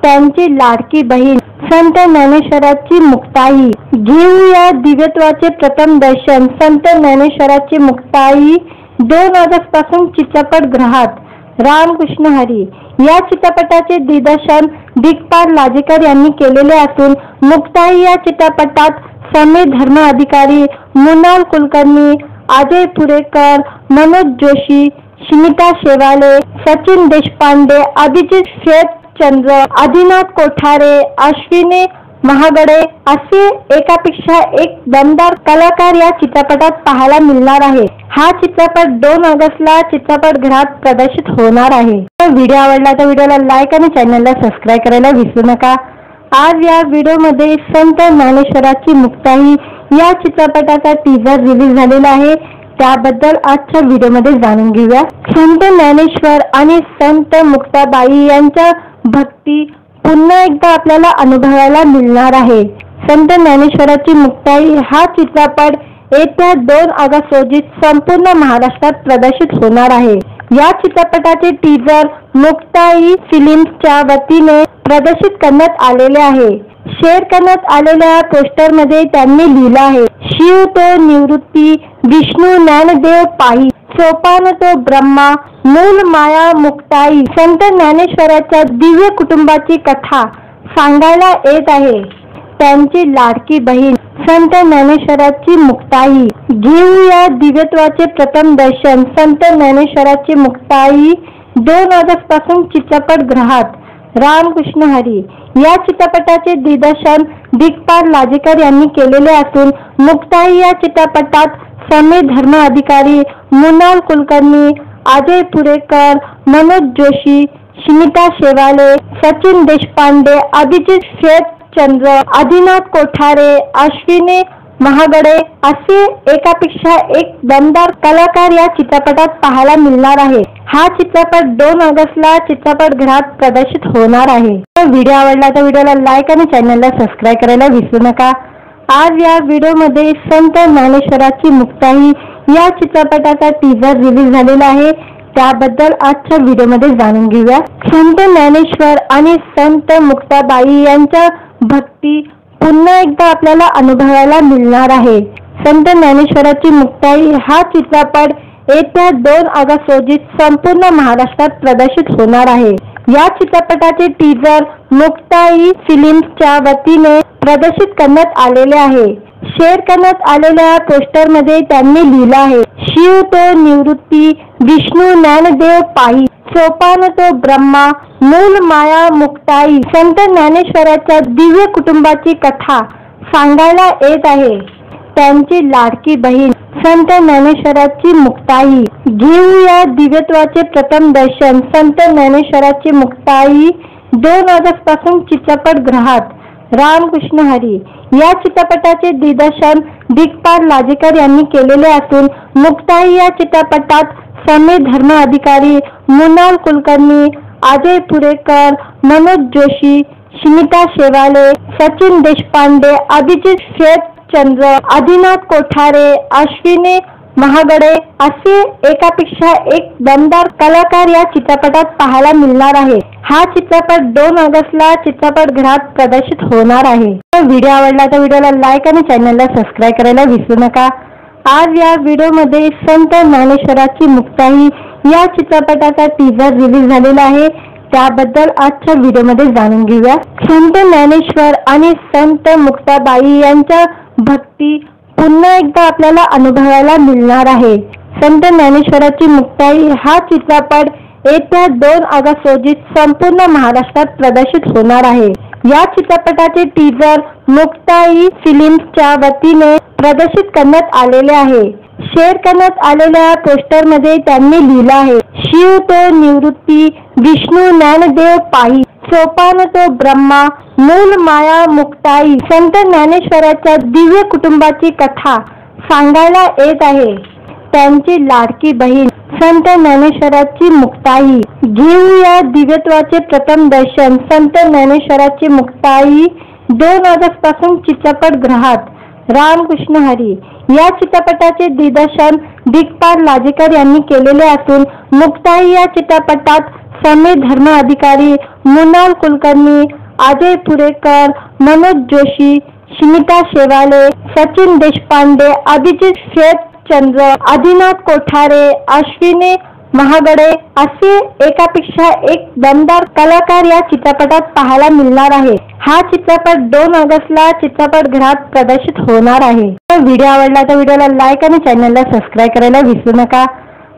त्यांची लाडकी बहीण संत ज्ञानेश्वराची मुक्ताई। घेऊया दिव्यत्वाचे प्रथम दर्शन। संत ज्ञानेश्वराची मुक्ताई 2 ऑगस्ट पासून चित्रपटगृहात। रामकृष्ण हरी या चित्रपटाचे दिग्दर्शन दिग्पाल लाजेकर यांनी केलेले असून मुक्ताई या चित्रपटात समीर धर्म अधिकारी, मृणाल कुलकर्णी, अजय पुरेकर, मनोज जोशी, स्मिता शेवाले, सचिन देशपांडे, अभिजित श्वेतचंद्र, आदिनाथ कोठारे, अश्विनी महागडे असे एकापेक्षा एक दमदार कलाकार या चित्रपटात पाहायला मिळणार आहे। हा चित्रपट 2 ऑगस्टला चित्रपटगृहात प्रदर्शित होणार आहे। व्हिडिओ आवडला तर व्हिडिओला लाईक आणि चॅनलला सबस्क्राईब करायला विसरू नका। आज या व्हिडिओमध्ये संत ज्ञानेश्वराची मुक्ताई या चित्रपटाचा टीजर रिलीज झालेला आहे। त्याबद्दल आजच्या व्हिडिओमध्ये जाणून घेऊया। संत ज्ञानेश्वर आणि संत मुक्ताबाई यांच्या भक्ती पुन्हा एकदा आपल्याला अनुभवायला मिळणार आहे। संत ज्ञानेश्वराची मुक्ताई हा चित्रपट येत्या 2 ऑगस्ट रोजी संपूर्ण महाराष्ट्रात प्रदर्शित होणार आहे। या चित्रपटाचे टीजर मुक्ताई फिल्म्सच्या वतीने प्रदर्शित करण्यात आलेले आहे। शेअर करण्यात आलेल्या पोस्टरमध्ये त्यांनी लिहिलं आहे, शिव तो निवृत्ती, विष्णू ज्ञानदेव पायी, सोपान तो ब्रह्मा, मूल माया मुक्ताई। संत ज्ञानेश्वराच्या दिव्य कुटुंबाची कथा सांगायला येत आहे। त्यांची लाडकी बहीण संत ज्ञानेश्वराची मुक्ताई। घेऊया दिव्यत्वाचे प्रथम दर्शन। संत ज्ञानेश्वराची मुक्ताई 2 ऑगस्ट पासून चित्रपटगृहात। रामकृष्ण हरी या चित्रपटाचे दिग्दर्शन दिग्पाल लाजेकर यांनी केलेले असून मुक्ताई या चित्रपटात समीर धर्म अधिकारी, मृणाल कुलकर्णी, अजय पुरेकर, मनोज जोशी, स्मिता शेवाले, सचिन देशपांडे, अभिजित श्वेतचंद्र, आदिनाथ कोठारे, अश्विनी महागडे असे एकापेक्षा एक दमदार कलाकार या चित्रपटात पाहायला मिळणार आहे। हा चित्रपट 2 ऑगस्टला चित्रपटगृहात प्रदर्शित होणार आहे। व्हिडिओ आवडला तर व्हिडिओला लाईक आणि चॅनलला सबस्क्राईब करायला विसरू नका। आज या व्हिडिओमध्ये संत ज्ञानेश्वराची मुक्ताई या चित्रपटाचा टीझर रिलीज झालेला आहे, त्याबद्दल आजच्या व्हिडिओमध्ये जाणून घेऊया। संत ज्ञानेश्वर आणि संत मुक्ताबाई यांच्या भक्ती पुन्हा एकदा आपल्याला अनुभवायला मिळणार आहे। संत ज्ञानेश्वराची मुक्ताई हा चित्रपट येत्या 2 ऑगस्ट रोजी संपूर्ण महाराष्ट्रात प्रदर्शित होणार आहे। या चित्रपटाचे टीझर मुक्ताई फिल्म्सच्या वतीने प्रदर्शित करण्यात आलेले आहे। शेअर करण्यात आलेल्या पोस्टरमध्ये त्यांनी लिहिलं आहे, शिव तो निवृत्ती, विष्णू ज्ञानदेव पायी, सोपान तो ब्रह्मा, मूल माया मुक्ताई। संत ज्ञानेश्वराच्या दिव्य कुटुंबाची कथा सांगायला येत आहे। त्यांची लाडकी बहीण संत ज्ञानेश्वराची मुक्ताई। घेऊया दिव्यत्वाचे प्रथम दर्शन। संत ज्ञानेश्वराची मुक्ताई 2 ऑगस्ट पासून चित्रपटगृहात। रामकृष्ण हरी या चित्रपटाचे दिग्दर्शन दिग्पाल लाजेकर यांनी केलेले असून मुक्ताई या चित्रपटात समीर धर्म अधिकारी, मृणाल कुलकर्णी, अजय पुरेकर, मनोज जोशी, स्मिता शेवाले, सचिन देशपांडे, अभिजित श्वेतचंद्र, आदिनाथ कोठारे, अश्विनी महागडे असे एकापेक्षा एक दमदार कलाकार या चित्रपटात पाहायला मिळणार आहे। हा चित्रपट 2 ऑगस्टला चित्रपटगृहात प्रदर्शित होणार आहे। व्हिडिओ आवडला तर व्हिडिओला लाईक आणि चॅनलला सबस्क्राईब करायला विसरू नका। आज या व्हिडिओमध्ये संत ज्ञानेश्वराची मुक्ताई या चित्रपटाचा टीझर रिलीज झालेला आहे, त्याबद्दल आजच्या व्हिडिओमध्ये जाणून घेऊया। संत ज्ञानेश्वर आणि संत मुक्ताबाई यांच्या भक्ती पुन्हा एकदा आपल्याला अनुभवायला मिळणार आहे। संत ज्ञानेश्वराची मुक्ताई हा चित्रपट येत्या 2 ऑगस्ट रोजी संपूर्ण महाराष्ट्रात प्रदर्शित होणार आहे। या चित्रपटाचे टीझर मुक्ताई फिल्म्सच्या वतीने प्रदर्शित करण्यात आलेले आहे। शेअर करण्यात आलेल्या पोस्टरमध्ये त्यांनी लिहिलं आहे, शिव तो निवृत्ती, विष्णू ज्ञानदेव पायी, सोपान तो ब्रह्मा, मूल माया मुक्ताई। संत ज्ञानेश्वराच्या दिव्य कुटुंबाची कथा सांगायला येत आहे। त्यांची लाडकी बहीण संत ज्ञानेश्वराची मुक्ताई। घेऊया दिव्यत्वाचे प्रथम दर्शन। संत ज्ञानेश्वराची मुक्ताई 2 ऑगस्ट पासून चित्रपटगृहात। रामकृष्ण हरी या चित्रपटाचे दिग्दर्शन दिग्पाल लाजेकर यांनी केलेले असून मुक्ताई या चित्रपटात समीर धर्म अधिकारी, मृणाल कुलकर्णी, अजय पुरेकर, मनोज जोशी, स्मिता शेवाले, सचिन देशपांडे, अभिजित श्वेतचंद्र, आदिनाथ कोठारे, अश्विनी महागडे असे एकापेक्षा एक दमदार कलाकार या चित्रपटात पाहायला मिळणार आहे। हा चित्रपट 2 ऑगस्टला चित्रपटगृहात प्रदर्शित होणार आहे। व्हिडिओ आवडला तर व्हिडिओला लाईक आणि चॅनलला सबस्क्राईब करायला विसरू नका।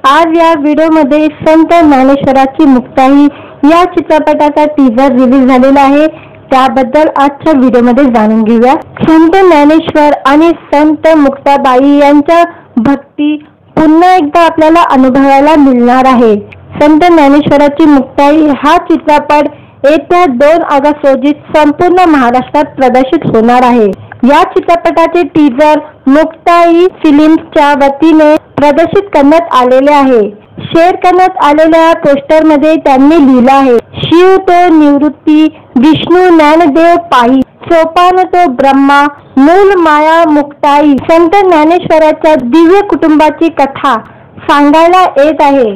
आज या व्हिडिओमध्ये संत ज्ञानेश्वराची मुक्ताई या चित्रपटाचा टीझर रिलीज झालेला आहे, त्याबद्दल आजच्या व्हिडिओमध्ये जाणून घेऊया। संत ज्ञानेश्वर आणि संत मुक्ताबाई यांच्या भक्ती पुन्हा एकदा आपल्याला अनुभवायला मिळणार आहे। संत ज्ञानेश्वराची मुक्ताई हा चित्रपट येत्या 2 ऑगस्ट रोजी संपूर्ण महाराष्ट्रात प्रदर्शित होणार आहे। या चित्रपटाचे टीझर मुक्ताई फिल्म्सच्या वतीने प्रदर्शित करण्यात आलेले आहे। शेअर करण्यात आलेल्या पोस्टरमध्ये त्यांनी लिहिलं आहे, शिव तो निवृत्ती, विष्णू ज्ञानदेव पायी, सोपान तो ब्रह्मा, मूल माया मुक्ताई। संत ज्ञानेश्वराच्या दिव्य कुटुंबाची कथा सांगायला येत आहे।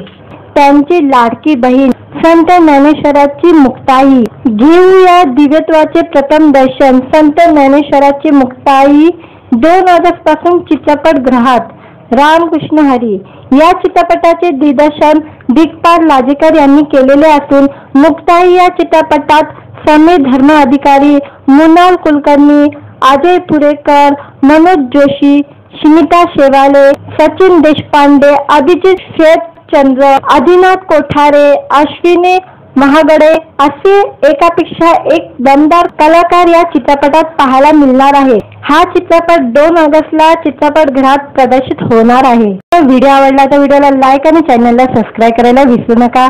त्यांची लाडकी बहीण संत ज्ञानेश्वराची मुक्ताई। घेऊया दिव्यत्वाचे प्रथम दर्शन संत ज्ञानेश्वराची मुक्ताई। 2 ऑगस्ट पासून चित्रपटगृहात रामकृष्ण हरी या चित्रपटाचे दिग्दर्शन दिग्पाल लाजेकर यांनी केलेले असून मुक्ताई या चित्रपटात समीर धर्म अधिकारी, मृणाल कुलकर्णी, अजय पुरेकर, मनोज जोशी, स्मिता शेवाले, सचिन देशपांडे, अभिजित श्वेतचंद्र, आदिनाथ कोठारे, अश्विनी महागडे असे एकापेक्षा एक दमदार कलाकार या चित्रपटात पाहायला मिळणार आहे। हा चित्रपट 2 ऑगस्टला चित्रपटगृहात प्रदर्शित होणार आहे। व्हिडिओ आवडला तर व्हिडिओला लाईक आणि चॅनलला सबस्क्राईब करायला विसरू नका।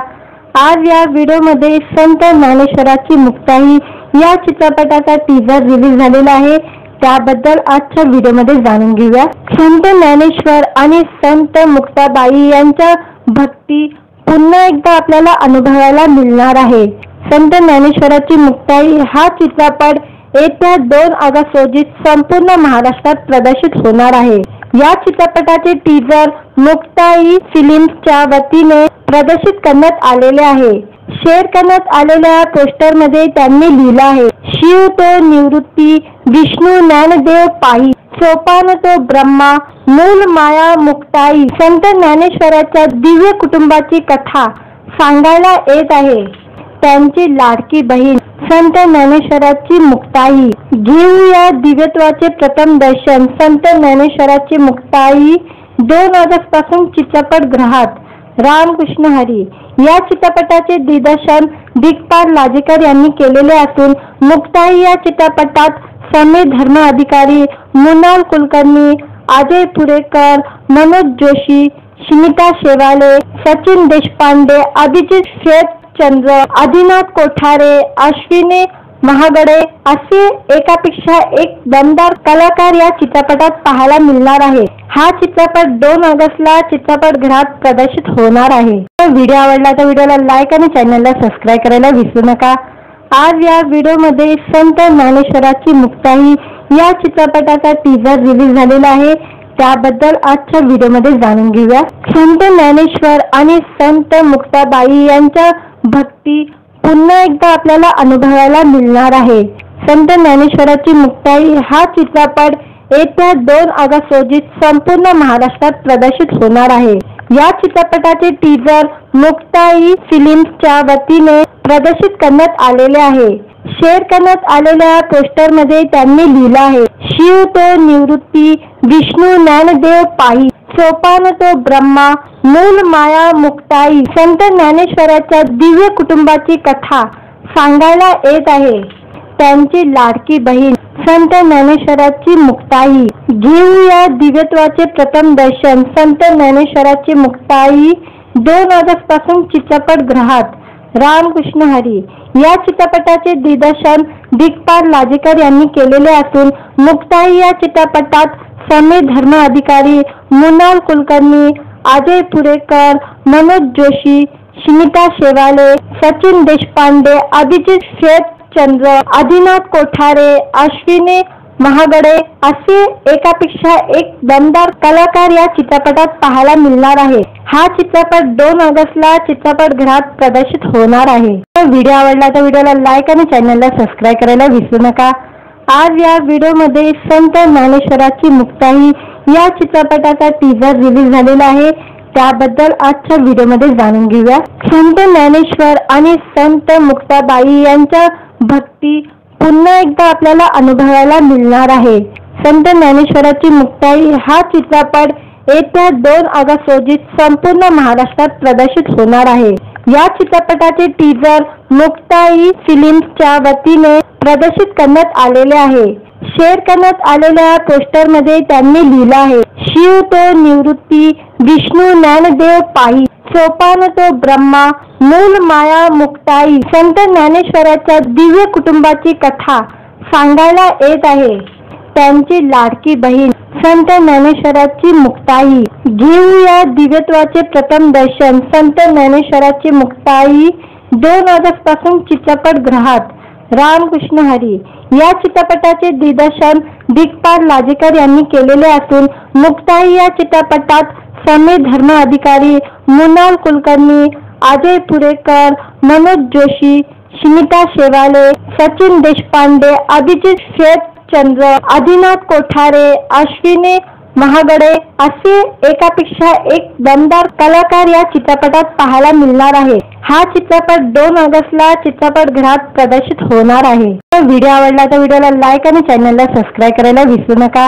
आज या व्हिडिओमध्ये संत ज्ञानेश्वराची मुक्ताई या चित्रपटाचा टीझर रिलीज झालेला आहे, त्याबद्दल आजच्या व्हिडिओमध्ये जाणून घेऊया। संत ज्ञानेश्वर आणि संत मुक्ताबाई यांच्या भक्ती पुन्हा एकदा आपल्याला अनुभवायला मिळणार आहे। संत ज्ञानेश्वराची मुक्ताई हा चित्रपट येत्या 2 ऑगस्ट रोजी संपूर्ण महाराष्ट्रात प्रदर्शित होणार आहे। या चित्रपटाचे टीझर मुक्ताई फिल्म्सच्या वतीने प्रदर्शित करण्यात आलेले आहे। शेअर करण्यात आलेल्या पोस्टरमध्ये त्यांनी लिहिलं आहे, शिव तो निवृत्ती, विष्णू ज्ञानदेव पायी, सोपान तो ब्रह्मा, मूल माया मुक्ताई। संत ज्ञानेश्वराच्या दिव्य कुटुंबाची कथा सांगायला येत आहे। त्यांची लाडकी बहीण संत ज्ञानेश्वराची मुक्ताई। घेऊया दिव्यत्वाचे प्रथम दर्शन संत ज्ञानेश्वराची मुक्ताई। 2 ऑगस्ट पासून चित्रपटगृहात रामकृष्ण हरी या चित्रपटाचे दिग्दर्शन दिग्पाल लाजेकर यांनी केलेले असून मुक्ताई या चित्रपटात समीर धर्म अधिकारी, मृणाल कुलकर्णी, अजय पुरेकर, मनोज जोशी, स्मिता शेवाले, सचिन देशपांडे, अभिजित श्वेतचंद्र, आदिनाथ कोठारे, अश्विनी महागडे असे एकापेक्षा एक दमदार कलाकार या चित्रपटात पाहायला मिळणार आहे। हा चित्रपट 2 ऑगस्टला चित्रपटगृहात प्रदर्शित होणार आहे। व्हिडिओ आवडला तर व्हिडिओला लाईक आणि चॅनलला सबस्क्राईब करायला विसरू नका। आज या व्हिडिओमध्ये संत ज्ञानेश्वराची मुक्ताई या चित्रपटाचा टीझर रिलीज झालेला आहे, त्याबद्दल आजच्या व्हिडिओमध्ये जाणून घेऊया। संत ज्ञानेश्वर आणि संत मुक्ताबाई यांच्या भक्ती पुन्हा एकदा आपल्याला अनुभवायला मिळणार आहे। संत ज्ञानेश्वराची मुक्ताई हा चित्रपट येत्या 2 ऑगस्ट रोजी संपूर्ण महाराष्ट्रात प्रदर्शित होणार आहे। या चित्रपटाचे टीझर मुक्ताई फिल्म्सच्या वतीने प्रदर्शित करण्यात आलेले आहे। शेअर करण्यात आलेल्या पोस्टरमध्ये त्यांनी लिहिलं आहे, शिव तो निवृत्ती, विष्णू ज्ञानदेव पायी, सोपान तो ब्रह्मा, मूल माया मुक्ताई। संत ज्ञानेश्वराच्या दिव्य कुटुंबाची कथा सांगायला येत आहे। त्यांची लाडकी बहीण संत ज्ञानेश्वराची मुक्ताई। घेऊया दिव्यत्वाचे प्रथम दर्शन संत ज्ञानेश्वराची मुक्ताई। 2 ऑगस्ट पासून चित्रपटगृहात रामकृष्ण हरी या चित्रपटाचे दिग्दर्शन दिग्पाल लाजेकर यांनी केलेले असून मुक्ताई या चित्रपटात समीर धर्म अधिकारी, मृणाल कुलकर्णी, अजय पुरेकर, मनोज जोशी, स्मिता शेवाले, सचिन देशपांडे, अभिजित श्वेतचंद्र, आदिनाथ कोठारे, अश्विनी महागडे असे एकापेक्षा एक दमदार कलाकार या चित्रपटात पाहायला मिळणार आहे। हा चित्रपट 2 ऑगस्टला चित्रपटगृहात प्रदर्शित होणार आहे। व्हिडिओ आवडला तर व्हिडिओला लाईक आणि चॅनलला सबस्क्राईब करायला विसरू नका। आज या व्हिडिओमध्ये संत ज्ञानेश्वराची मुक्ताई या चित्रपटाचा टीझर रिलीज झालेला आहे, त्याबद्दल आजच्या व्हिडिओमध्ये जाणून घेऊया। संत ज्ञानेश्वर आणि संत मुक्ताबाई यांच्या भक्ती पुन्हा एकदा आपल्याला अनुभवायला मिळणार आहे। संत ज्ञानेश्वराची मुक्ताई हा चित्रपट येत्या 2 ऑगस्ट रोजी संपूर्ण महाराष्ट्रात प्रदर्शित होणार आहे। या चित्रपटाचे टीझर मुक्ताई फिल्म्सच्या वतीने प्रदर्शित करण्यात आलेले आहे। शेअर करण्यात आलेल्या पोस्टरमध्ये त्यांनी लिहिलं आहे, शिव तो निवृत्ती, विष्णू ज्ञानदेव पायी, सोपान तो ब्रह्मा, मूल माया मुक्ताई। संत ज्ञानेश्वराच्या दिव्य कुटुंबाची कथा सांगायला येत आहे। त्यांची लाडकी बहीण संत ज्ञानेश्वराची मुक्ताई। घेऊया दिव्यत्वाचे प्रथम दर्शन संत ज्ञानेश्वराची मुक्ताई। 2 ऑगस्ट पासून चित्रपटगृहात रामकृष्ण हरी या चित्रपटाचे दिग्दर्शन दिग्पाल लाजेकर यांनी केलेले असून मुक्ताई या चित्रपटात समीर धर्म अधिकारी, मृणाल कुलकर्णी, अजय पुरेकर, मनोज जोशी, स्मिता शेवाले, सचिन देशपांडे, अभिजित श्वेतचंद्र, आदिनाथ कोठारे, अश्विनी महागडे असे एकापेक्षा एक दमदार कलाकार या चित्रपटात पाहायला मिळणार आहे। हा चित्रपट 2 ऑगस्टला चित्रपटगृहात प्रदर्शित होणार आहे। व्हिडिओ आवडला तर व्हिडिओला लाईक आणि चॅनलला सबस्क्राईब करायला विसरू नका।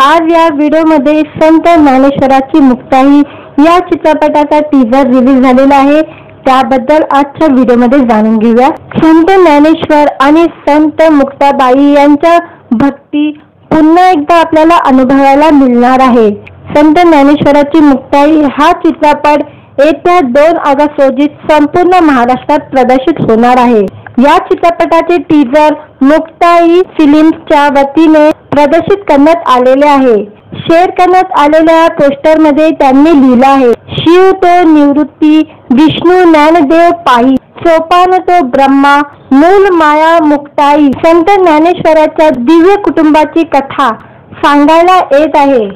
आज या व्हिडिओमध्ये संत ज्ञानेश्वराची मुक्ताई या चित्रपटाचा टीजर रिलीज झालेला आहे, त्याबद्दल आजच्या व्हिडिओमध्ये जाणून घेऊया। संत ज्ञानेश्वर आणि संत मुक्ताबाई यांच्या भक्ती पुन्हा एकदा आपल्याला अनुभवायला मिळणार आहे। संत ज्ञानेश्वराची मुक्ताई हा चित्रपट येत्या 2 ऑगस्ट रोजी संपूर्ण महाराष्ट्रात प्रदर्शित होणार आहे। या चित्रपटाचे टीजर मुक्ताई फिल्म्सच्या वतीने प्रदर्शित करण्यात आलेले आहे। शेअर करण्यात आलेल्या पोस्टरमध्ये त्यांनी लिहिलं आहे, शिव तो निवृत्ती, विष्णू ज्ञानदेव पायी, सोपान तो ब्रह्मा, मूल माया मुक्ताई। संत ज्ञानेश्वराच्या दिव्य कुटुंबाची कथा सांगायला येत आहे।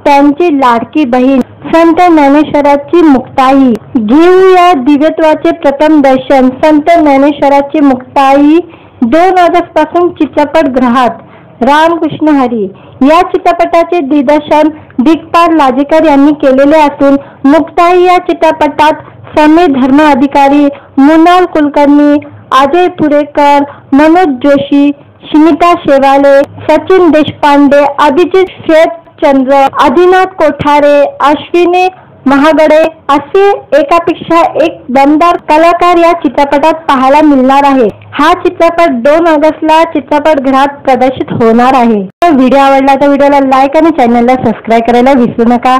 त्यांची लाडकी बहीण संत ज्ञानेश्वराची मुक्ताई। घेऊया दिव्यत्वाचे प्रथम दर्शन। संत ज्ञानेश्वराची मुक्ताई 2 ऑगस्ट पासून चित्रपटगृहात। रामकृष्ण हरी या चित्रपटाचे दिग्दर्शन दिग्पाल लाजेकर यांनी केलेले असून मुक्ताई या चित्रपटात समीर धर्म अधिकारी, मृणाल कुलकर्णी, अजय पुरेकर, मनोज जोशी, स्मिता शेवाले, सचिन देशपांडे, अभिजित श्वेतचंद्र, आदिनाथ कोठारे, अश्विनी महागडे असे एकापेक्षा एक दमदार कलाकार या चित्रपटात पाहायला मिळणार आहे। हा चित्रपट 2 ऑगस्टला चित्रपटगृहात प्रदर्शित होणार आहे। व्हिडिओ आवडला तर व्हिडिओला लाईक आणि चॅनलला सबस्क्राईब करायला विसरू नका।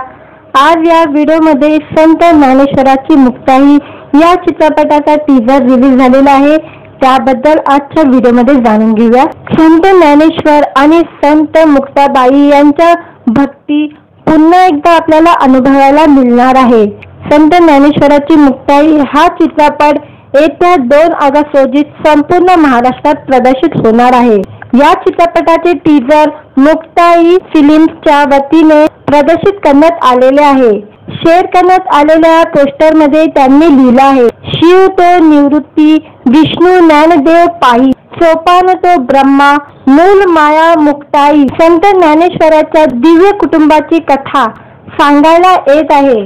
आज या व्हिडिओमध्ये संत ज्ञानेश्वराची मुक्ताई या चित्रपटाचा टीजर रिलीज झालेला आहे, त्याबद्दल आजच्या व्हिडिओमध्ये जाणून घेऊया। संत ज्ञानेश्वर आणि संत मुक्ताबाई यांच्या भक्ती पुन्हा एकदा आपल्याला अनुभवायला मिळणार आहे। संत ज्ञानेश्वराची मुक्ताई हा चित्रपट येत्या 2 ऑगस्ट रोजी संपूर्ण महाराष्ट्रात प्रदर्शित होणार आहे। या चित्रपटाचे टीजर मुक्ताई फिल्म्सच्या वतीने प्रदर्शित करण्यात आलेले आहे। शेअर करण्यात आलेल्या पोस्टरमध्ये त्यांनी लिहिलं आहे, शिव तो निवृत्ती, विष्णू ज्ञानदेव पायी, सोपान तो ब्रह्मा, मूल माया मुक्ताई। संत ज्ञानेश्वराच्या दिव्य कुटुंबाची कथा सांगायला येत आहे।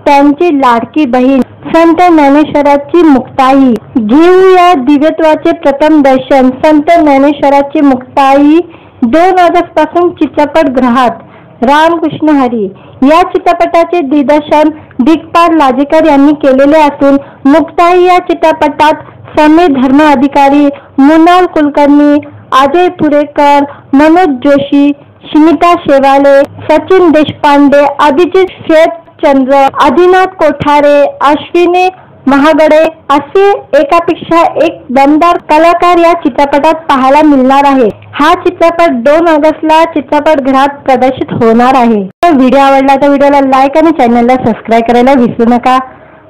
त्यांची लाडकी बहीण संत ज्ञानेश्वराची मुक्ताई। घेऊया दिव्यत्वाचे प्रथम दर्शन। संत ज्ञानेश्वराची मुक्ताई 2 ऑगस्ट पासून चित्रपटगृहात। रामकृष्ण हरी या चित्रपटाचे दिग्दर्शन दिग्पाल लाजेकर यांनी केलेले असून मुक्ताई या चित्रपटात समीर धर्म अधिकारी, मृणाल कुलकर्णी, अजय पुरेकर, मनोज जोशी, स्मिता शेवाले, सचिन देशपांडे, अभिजित श्वेतचंद्र, आदिनाथ कोठारे, अश्विनी महागडे असे एकापेक्षा एक दमदार कलाकार या चित्रपटात पाहायला मिळणार आहे। हा चित्रपट 2 ऑगस्टला चित्रपटगृहात प्रदर्शित होणार आहे। व्हिडिओ आवडला तर व्हिडिओला लाईक आणि चॅनलला सबस्क्राईब करायला विसरू नका।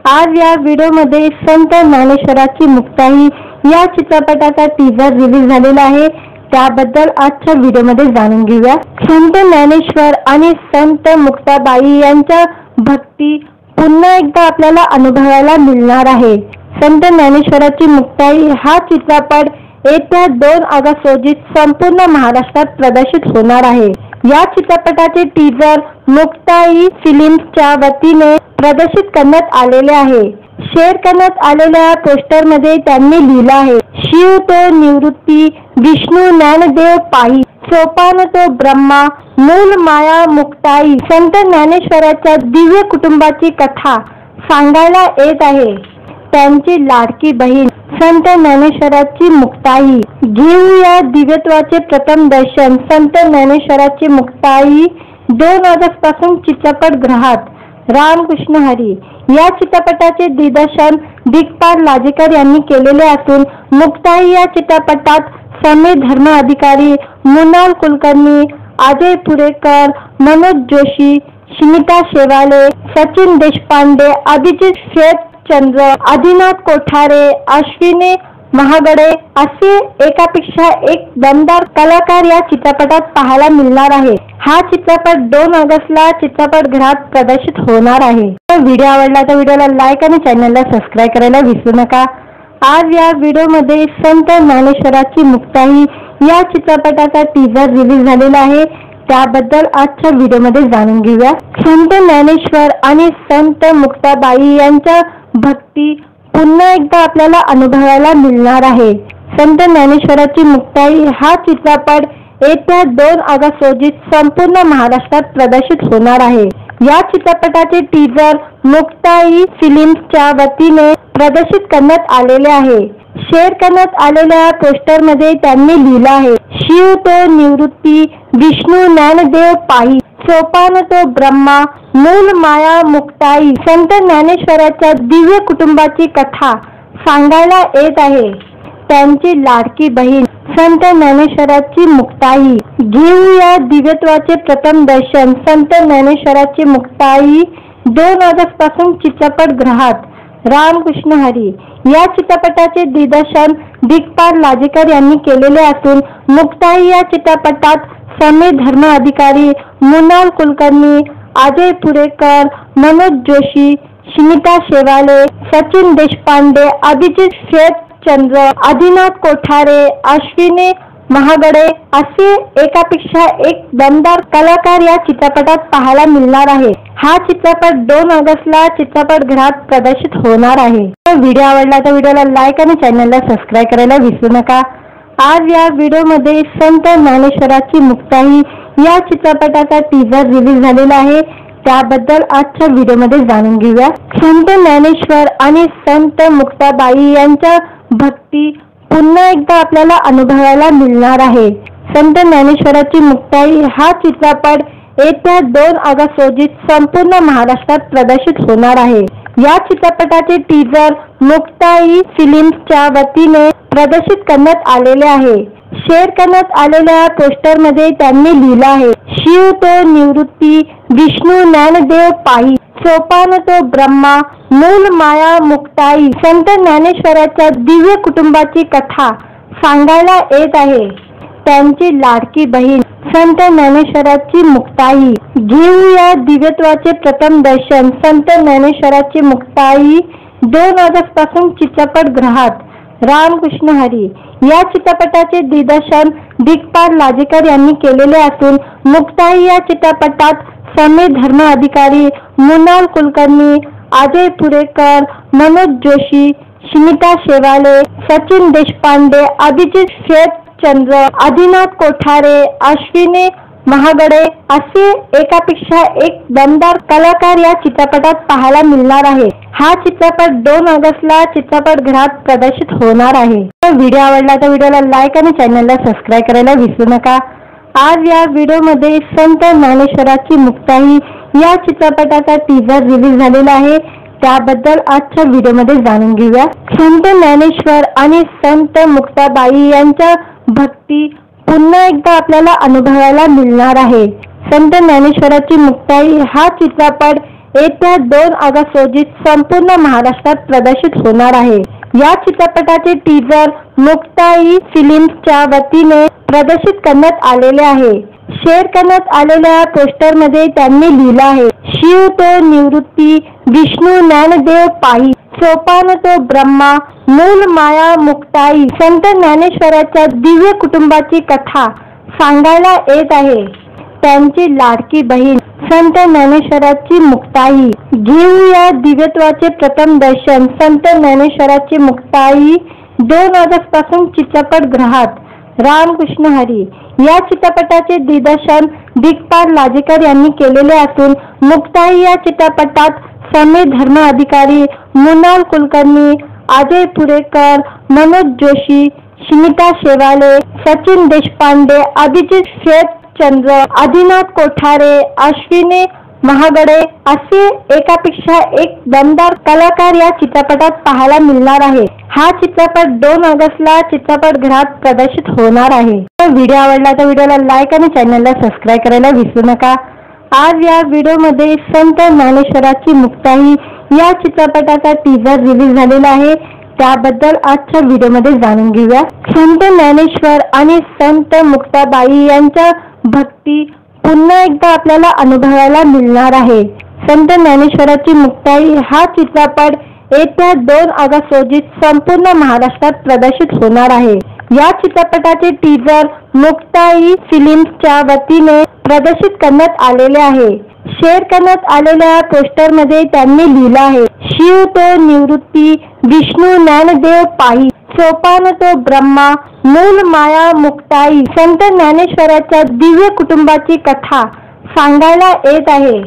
आज या व्हिडिओमध्ये संत ज्ञानेश्वराची मुक्ताई या चित्रपटाचा टीजर रिलीज झालेला आहे, त्याबद्दल आजच्या व्हिडिओमध्ये जाणून घेऊया। संत ज्ञानेश्वर आणि संत मुक्ताबाई यांच्या भक्ती पुन्हा एकदा आपल्याला अनुभवायला मिळणार आहे। संत ज्ञानेश्वराची मुक्ताई हा चित्रपट येत्या 2 ऑगस्ट रोजी संपूर्ण महाराष्ट्रात प्रदर्शित होणार आहे। या चित्रपटाचे टीजर मुक्ताई फिल्म्सच्या वतीने प्रदर्शित करण्यात आलेले आहे। शेअर करण्यात आलेल्या पोस्टरमध्ये त्यांनी लिहिलं आहे, शिव तो निवृत्ती, विष्णू ज्ञानदेव पायी, सोपान तो ब्रह्मा, मूल माया मुक्ताई। संत ज्ञानेश्वराच्या दिव्य कुटुंबाची कथा सांगायला येत आहे। त्यांची लाडकी बहीण संत ज्ञानेश्वराची मुक्ताई। घेऊया दिव्यत्वाचे प्रथम दर्शन। संत ज्ञानेश्वराची मुक्ताई 2 ऑगस्ट पासून चित्रपटगृहात। रामकृष्ण हरी या चित्रपटाचे दिग्दर्शन दिग्पाल लाजेकर यांनी केलेले असून मुक्ताई या चित्रपटात समीर धर्म अधिकारी, मृणाल कुलकर्णी, अजय पुरेकर, मनोज जोशी, स्मिता शेवाले, सचिन देशपांडे, अभिजित श्वेतचंद्र, आदिनाथ कोठारे, अश्विनी महागडे असे एकापेक्षा एक दमदार कलाकार या चित्रपटात पाहायला मिळणार आहे। हा चित्रपट 2 ऑगस्टला चित्रपटगृहात प्रदर्शित होणार आहे। व्हिडिओ आवडला तर व्हिडिओला लाईक आणि चॅनलला सबस्क्राईब करायला विसरू नका। आज या व्हिडिओमध्ये संत ज्ञानेश्वराची मुक्ताई या चित्रपटाचा टीजर रिलीज झालेला आहे, त्याबद्दल आजच्या व्हिडिओमध्ये जाणून घेऊया। संत ज्ञानेश्वर आणि संत मुक्ताबाई यांच्या भक्ती पुन्हा एकदा आपल्याला अनुभवायला मिळणार आहे। संत ज्ञानेश्वराची मुक्ताई हा चित्रपट येत्या 2 ऑगस्ट रोजी संपूर्ण महाराष्ट्रात प्रदर्शित होणार आहे। या चित्रपटाचे टीजर मुक्ताई फिल्म्सच्या वतीने प्रदर्शित करण्यात आलेले आहे। शेअर करण्यात आलेल्या पोस्टरमध्ये त्यांनी लिहिलं आहे, शिव तो निवृत्ती, विष्णू ज्ञानदेव पायी, सोपान तो ब्रह्मा, मूल माया मुक्ताई। संत ज्ञानेश्वराच्या दिव्य कुटुंबाची कथा सांगायला येत आहे। त्यांची लाडकी बहीण संत ज्ञानेश्वराची मुक्ताई। घेऊया दिव्यत्वाचे प्रथम दर्शन। संत ज्ञानेश्वराची मुक्ताई 2 ऑगस्ट पासून चित्रपटगृहात। रामकृष्ण हरी या चित्रपटाचे दिग्दर्शन दिग्पाल लाजेकर यांनी केलेले असून मुक्ताई या चित्रपटात समीर धर्म अधिकारी, मृणाल कुलकर्णी, अजय पुरेकर, मनोज जोशी, स्मिता शेवाले, सचिन देशपांडे, अभिजित श्वेतचंद्र, आदिनाथ कोठारे, अश्विनी महागडे असे एकापेक्षा एक दमदार कलाकार या चित्रपटात पाहायला मिळणार आहे। हा चित्रपट 2 ऑगस्टला चित्रपटगृहात प्रदर्शित होणार आहे। व्हिडिओ आवडला तर व्हिडिओला लाईक आणि चॅनलला सबस्क्राईब करायला विसरू नका। आज या व्हिडिओमध्ये संत ज्ञानेश्वराची मुक्ताई या चित्रपटाचा टीजर रिलीज झालेला आहे, त्याबद्दल आजच्या व्हिडिओमध्ये जाणून घेऊया। संत ज्ञानेश्वर आणि संत मुक्ताबाई यांच्या भक्ती पुन्हा एकदा आपल्याला अनुभवायला मिळणार आहे। संत ज्ञानेश्वराची मुक्ताई हा चित्रपट येत्या 2 ऑगस्ट रोजी संपूर्ण महाराष्ट्रात प्रदर्शित होणार आहे। या चित्रपटाचे टीजर मुक्ताई फिल्म्सच्या वतीने प्रदर्शित करण्यात आलेले आहे। शेअर करण्यात आलेल्या पोस्टरमध्ये त्यांनी लिहिलं आहे, शिव तो निवृत्ती, विष्णू ज्ञानदेव पायी, सोपान तो ब्रह्मा, मूल माया मुक्ताई। संत ज्ञानेश्वराच्या दिव्य कुटुंबाची कथा सांगायला येत आहे। त्यांची लाडकी बहीण संत ज्ञानेश्वराची मुक्ताई। घेऊया दिव्यत्वाचे प्रथम दर्शन। संत ज्ञानेश्वराची मुक्ताई 2 ऑगस्ट पासून चित्रपटगृहात। रामकृष्ण हरी या चित्रपटाचे दिग्दर्शन दिग्पाल लाजेकर यांनी केलेले असून मुक्ताई या चित्रपटात समीर धर्म अधिकारी, मृणाल कुलकर्णी, अजय पुरेकर, मनोज जोशी, स्मिता शेवाले, सचिन देशपांडे, अभिजित श्वेतचंद्र, आदिनाथ कोठारे, अश्विनी महागडे असे एकापेक्षा एक दमदार कलाकार या चित्रपटात पाहायला मिळणार आहे। हा चित्रपट 2 ऑगस्टला चित्रपटगृहात प्रदर्शित होणार आहे। व्हिडिओ आवडला तर व्हिडिओला लाईक आणि चॅनलला सबस्क्राईब करायला विसरू नका। आज या व्हिडिओमध्ये संत ज्ञानेश्वराची मुक्ताई या चित्रपटाचा टीजर रिलीज झालेला आहे, त्याबद्दल आजच्या व्हिडिओमध्ये जाणून घेऊया। संत ज्ञानेश्वर आणि संत मुक्ताबाई यांच्या भक्ती पुन्हा एकदा आपल्याला अनुभवायला मिळणार आहे। संत ज्ञानेश्वराची मुक्ताई हा चित्रपट येत्या 2 ऑगस्ट रोजी संपूर्ण महाराष्ट्रात प्रदर्शित होणार आहे। या चित्रपटाचे टीजर मुक्ताई फिल्म्सच्या वतीने प्रदर्शित करण्यात आलेले आहे। शेअर करण्यात आलेल्या पोस्टरमध्ये त्यांनी लिहिलं आहे, शिव तो निवृत्ती, विष्णू ज्ञानदेव पायी, सोपान तो ब्रह्मा, मूल माया मुक्ताई। संत ज्ञानेश्वराच्या दिव्य कुटुंबाची कथा सांगायला येत आहे। त्यांची लाडकी बहीण संत ज्ञानेश्वराची मुक्ताई। घेऊया दिव्यत्वाचे प्रथम दर्शन। संत ज्ञानेश्वराची मुक्ताई 2 ऑगस्ट पासून चित्रपटगृहात। रामकृष्ण हरी या चित्रपटाचे दिग्दर्शन दिग्पाल लाजेकर यांनी केलेले असून मुक्ताई या चित्रपटात समीर धर्म अधिकारी, मृणाल कुलकर्णी, अजय पुरेकर, मनोज जोशी, स्मिता शेवाले, सचिन देशपांडे, अभिजित श्वेतचंद्र, आदिनाथ कोठारे, अश्विनी महागडे असे एकापेक्षा एक दमदार कलाकार या चित्रपटात पाहायला मिळणार आहे। हा चित्रपट 2 ऑगस्टला चित्रपटगृहात प्रदर्शित होणार आहे। व्हिडिओ आवडला तर व्हिडिओला लाईक आणि चॅनलला सबस्क्राईब करायला विसरू नका। आज या व्हिडिओमध्ये संत ज्ञानेश्वराची मुक्ताई या चित्रपटाचा टीजर रिलीज झालेला आहे, त्याबद्दल आजच्या व्हिडिओमध्ये जाणून घेऊया। संत ज्ञानेश्वर आणि संत मुक्ताबाई यांच्या भक्ती पुन्हा एकदा आपल्याला अनुभवायला मिळणार आहे। संत ज्ञानेश्वराची मुक्ताई हा चित्रपट येत्या 2 ऑगस्ट रोजी संपूर्ण महाराष्ट्रात प्रदर्शित होणार आहे। या चित्रपटाचे टीजर मुक्ताई फिल्म्सच्या वतीने प्रदर्शित करण्यात आलेले आहे। शेअर करण्यात आलेल्या पोस्टरमध्ये त्यांनी लिहिलं आहे, शिव तो निवृत्ती, विष्णू ज्ञानदेव पायी, सोपान तो ब्रह्मा, मूल माया मुक्ताई। संत ज्ञानेश्वराच्या दिव्य कुटुंबाची कथा सांगायला येत आहे।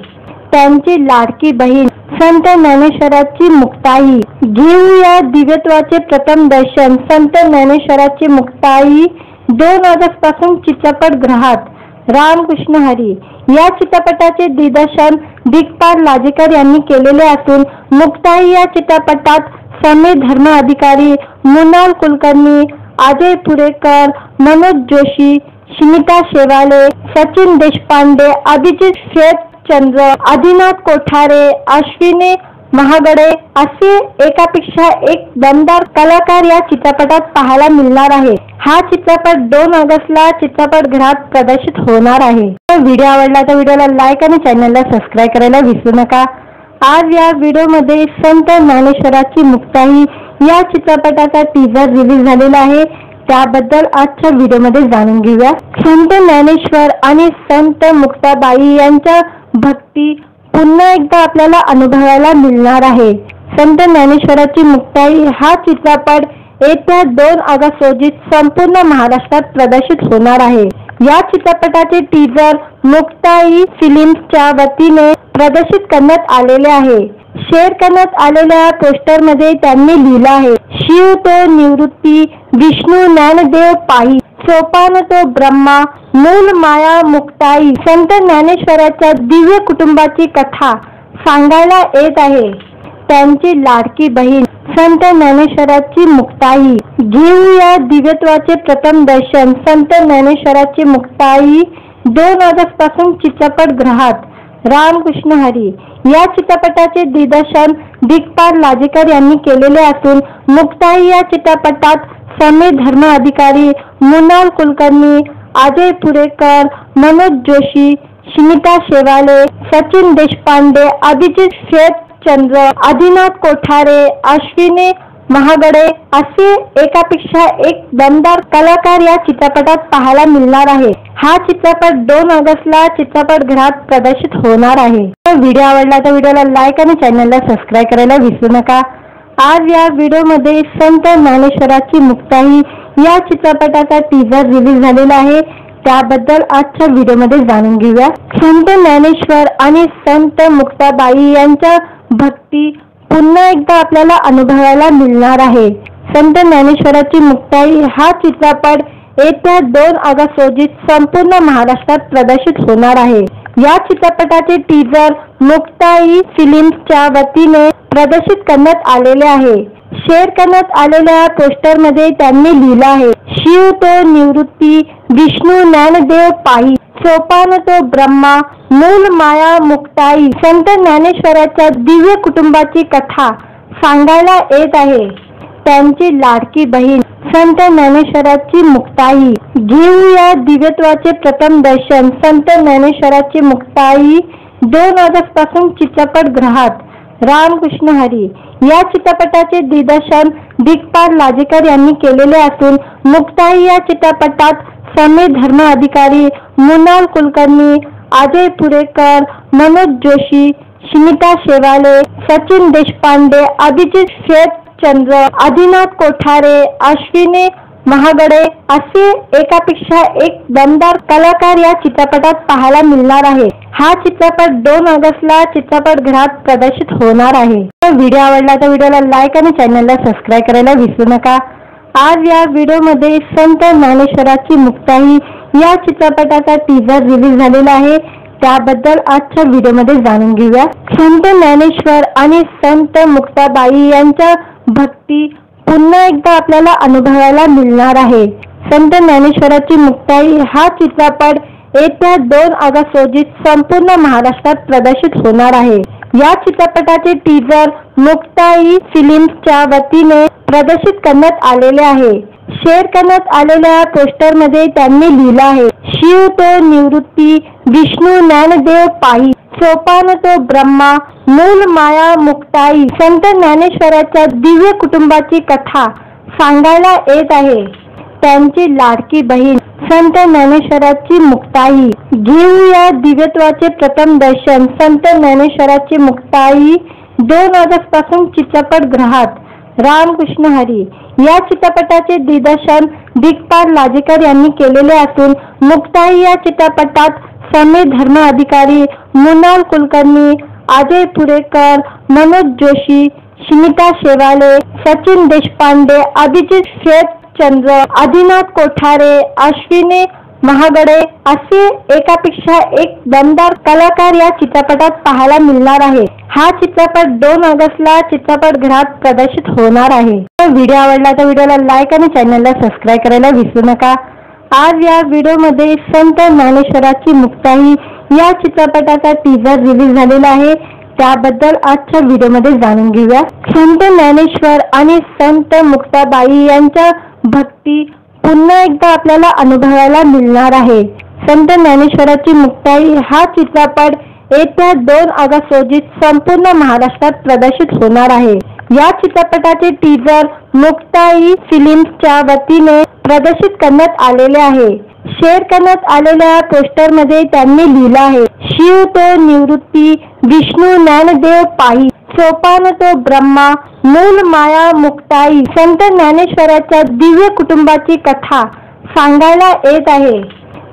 त्यांची लाडकी बहीण संत ज्ञानेश्वराची मुक्ताई। घेऊया दिव्यत्वाचे प्रथम दर्शन। संत ज्ञानेश्वराची मुक्ताई 2 ऑगस्ट पासून चित्रपटगृहात। रामकृष्ण हरी या चित्रपटाचे दिग्दर्शन दिग्पाल लाजेकर यांनी केलेले असून मुक्ताई या चित्रपटात समीर धर्म अधिकारी, मृणाल कुलकर्णी, अजय पुरेकर, मनोज जोशी, स्मिता शेवाले, सचिन देशपांडे, अभिजित श्वेतचंद्र, आदिनाथ कोठारे, अश्विनी महागडे असे एकापेक्षा एक दमदार कलाकार या चित्रपटात पाहायला मिळणार आहे। हा चित्रपट 2 ऑगस्टला चित्रपटगृहात प्रदर्शित होणार आहे। व्हिडिओ आवडला तर व्हिडिओला लाईक आणि चॅनलला सबस्क्राईब करायला विसरू नका। आज या व्हिडिओमध्ये संत ज्ञानेश्वराची मुक्ताई या चित्रपटाचा टीजर रिलीज झालेला आहे। त्याबद्दल आजच्या व्हिडिओमध्ये जाणून घेऊया। संत ज्ञानेश्वर आणि संत मुक्ताबाई यांच्या भक्ती पुन्हा एकदा आपल्याला अनुभवायला मिळणार आहे। संत ज्ञानेश्वराची मुक्ताई हा चित्रपट येत्या 2 ऑगस्ट रोजी संपूर्ण महाराष्ट्रात प्रदर्शित होणार आहे। या चित्रपटाचे टीजर मुक्ताई फिल्म्सच्या वतीने प्रदर्शित करण्यात आलेले आहे। शेअर करण्यात आलेल्या पोस्टरमध्ये त्यांनी लिहिलं आहे, शिव तो निवृत्ती, विष्णू ज्ञानदेव पायी, सोपान तो ब्रह्मा, मूल माया मुक्ताई। संत ज्ञानेश्वराच्या दिव्य कुटुंबाची कथा सांगायला येत आहे। त्यांची लाडकी बहीण संत ज्ञानेश्वराची मुक्ताई। घेऊया दिव्यत्वाचे प्रथम दर्शन। संत ज्ञानेश्वराची मुक्ताई 2 ऑगस्ट पासून चित्रपटगृहात। रामकृष्ण हरी या चित्रपटाचे दिग्दर्शन दिग्पाल लाजेकर यांनी केलेले असून मुक्ताई या चित्रपटात समीर धर्म अधिकारी, मृणाल कुलकर्णी, अजय पुरेकर, मनोज जोशी, स्मिता शेवाले, सचिन देशपांडे, अभिजित श्वेतचंद्र, आदिनाथ कोठारे, अश्विनी महागडे असे एकापेक्षा एक दमदार कलाकार या चित्रपटात पाहायला मिळणार आहे। हा चित्रपट 2 ऑगस्टला चित्रपटगृहात प्रदर्शित होणार आहे। व्हिडिओ आवडला तर व्हिडिओला लाईक आणि चॅनलला सबस्क्राईब करायला विसरू नका। आज या व्हिडिओमध्ये संत ज्ञानेश्वराची मुक्ताई या चित्रपटाचा टीजर रिलीज झालेला आहे। त्याबद्दल आजच्या व्हिडिओमध्ये जाणून घेऊया। संत ज्ञानेश्वर आणि संत मुक्ताबाई यांच्या भक्ती पुन्हा एकदा आपल्याला अनुभवायला मिळणार आहे। संत ज्ञानेश्वराची मुक्ताई हा चित्रपट येत्या 2 ऑगस्ट रोजी संपूर्ण महाराष्ट्रात प्रदर्शित होणार आहे। या चित्रपटाचे टीजर मुक्ताई फिल्म्सच्या वतीने प्रदर्शित करण्यात आलेले आहे। शेअर करण्यात आलेल्या पोस्टरमध्ये त्यांनी लिहिलं आहे, शिव तो निवृत्ती, विष्णू ज्ञानदेव पायी, सोपान तो ब्रह्मा, मूल माया मुक्ताई। संत ज्ञानेश्वराच्या दिव्य कुटुंबाची कथा सांगायला येत आहे। त्यांची लाडकी बहीण संत ज्ञानेश्वराची मुक्ताई। घेऊया दिव्यत्वाचे प्रथम दर्शन। संत ज्ञानेश्वराची मुक्ताई 2 ऑगस्ट पासून चित्रपटगृहात। रामकृष्ण हरी या चित्रपटाचे दिग्दर्शन दिग्पाल लाजेकर यांनी केलेले असून मुक्ताई या चित्रपटात समीर धर्म अधिकारी, मृणाल कुलकर्णी, अजय पुरेकर, मनोज जोशी, स्मिता शेवाले, सचिन देशपांडे, अभिजित श्वेतचंद्र, आदिनाथ कोठारे, अश्विनी महागडे असे एकापेक्षा एक दमदार कलाकार या चित्रपटात पाहायला मिळणार आहे। हा चित्रपट 2 ऑगस्टला चित्रपटगृहात प्रदर्शित होणार आहे। व्हिडिओ आवडला तर व्हिडिओला लाईक आणि चॅनलला सबस्क्राईब करायला विसरू नका। आज या व्हिडिओमध्ये संत ज्ञानेश्वराची मुक्ताई या चित्रपटाचा टीजर रिलीज झालेला आहे। त्याबद्दल आजच्या व्हिडिओमध्ये जाणून घेऊया। संत ज्ञानेश्वर आणि संत मुक्ताबाई यांच्या भक्ती पुन्हा एकदा आपल्याला अनुभवायला मिळणार आहे। संत ज्ञानेश्वराची मुक्ताई हा चित्रपट येत्या 2 ऑगस्ट रोजी संपूर्ण महाराष्ट्रात प्रदर्शित होणार आहे। या चित्रपटाचे टीजर मुक्ताई फिल्म्सच्या वतीने प्रदर्शित करण्यात आलेले आहे। शेअर करण्यात आलेल्या पोस्टरमध्ये त्यांनी लिहिलं आहे, शिव तो निवृत्ती, विष्णू ज्ञानदेव पाही, सोपान तो ब्रह्मा, मूल माया मुक्ताई। संत ज्ञानेश्वराच्या दिव्य कुटुंबाची कथा सांगायला येत आहे। त्यांची लाडकी बहीण संत ज्ञानेश्वराची मुक्ताई। घेऊया दिव्यत्वाचे प्रथम दर्शन। संत ज्ञानेश्वराची मुक्ताई 2 ऑगस्ट पासून चित्रपटगृहात। रामकृष्ण हरी या चित्रपटाचे दिग्दर्शन दिग्पाल लाजेकर यांनी केलेले असून मुक्ताई या चित्रपटात समीर धर्म अधिकारी, मृणाल कुलकर्णी, अजय पुरेकर, मनोज जोशी, स्मिता शेवाले, सचिन देशपांडे, अभिजित श्वेतचंद्र, आदिनाथ कोठारे, अश्विनी महागडे असे एकापेक्षा एक दमदार कलाकार या चित्रपटात पाहायला मिळणार आहे। हा चित्रपट 2 ऑगस्टला चित्रपटगृहात प्रदर्शित होणार आहे। व्हिडिओ आवडला तर व्हिडिओला लाईक आणि चॅनलला सबस्क्राईब करायला विसरू नका। आज या व्हिडिओमध्ये संत ज्ञानेश्वराची मुक्ताई या चित्रपटाचा टीजर रिलीज झालेला आहे, त्याबद्दल आजच्या व्हिडिओमध्ये जाणून घेऊया। संत ज्ञानेश्वर आणि संत मुक्ताबाई यांच्या भक्ती पुन्हा एकदा आपल्याला अनुभवायला मिळणार आहे। संत ज्ञानेश्वराची मुक्ताई हा चित्रपट येत्या 2 ऑगस्ट रोजी संपूर्ण महाराष्ट्रात प्रदर्शित होणार आहे। या चित्रपटाचे टीजर मुक्ताई फिल्म्सच्या वतीने प्रदर्शित करण्यात आलेले आहे। शेअर करण्यात आलेल्या पोस्टरमध्ये त्यांनी लिहिलं आहे, शिव तो निवृत्ती, विष्णू ज्ञानदेव पाही, सोपान तो ब्रह्मा, मूल माया मुक्ताई। संत ज्ञानेश्वराच्या दिव्य कुटुंबाची कथा सांगायला येत आहे।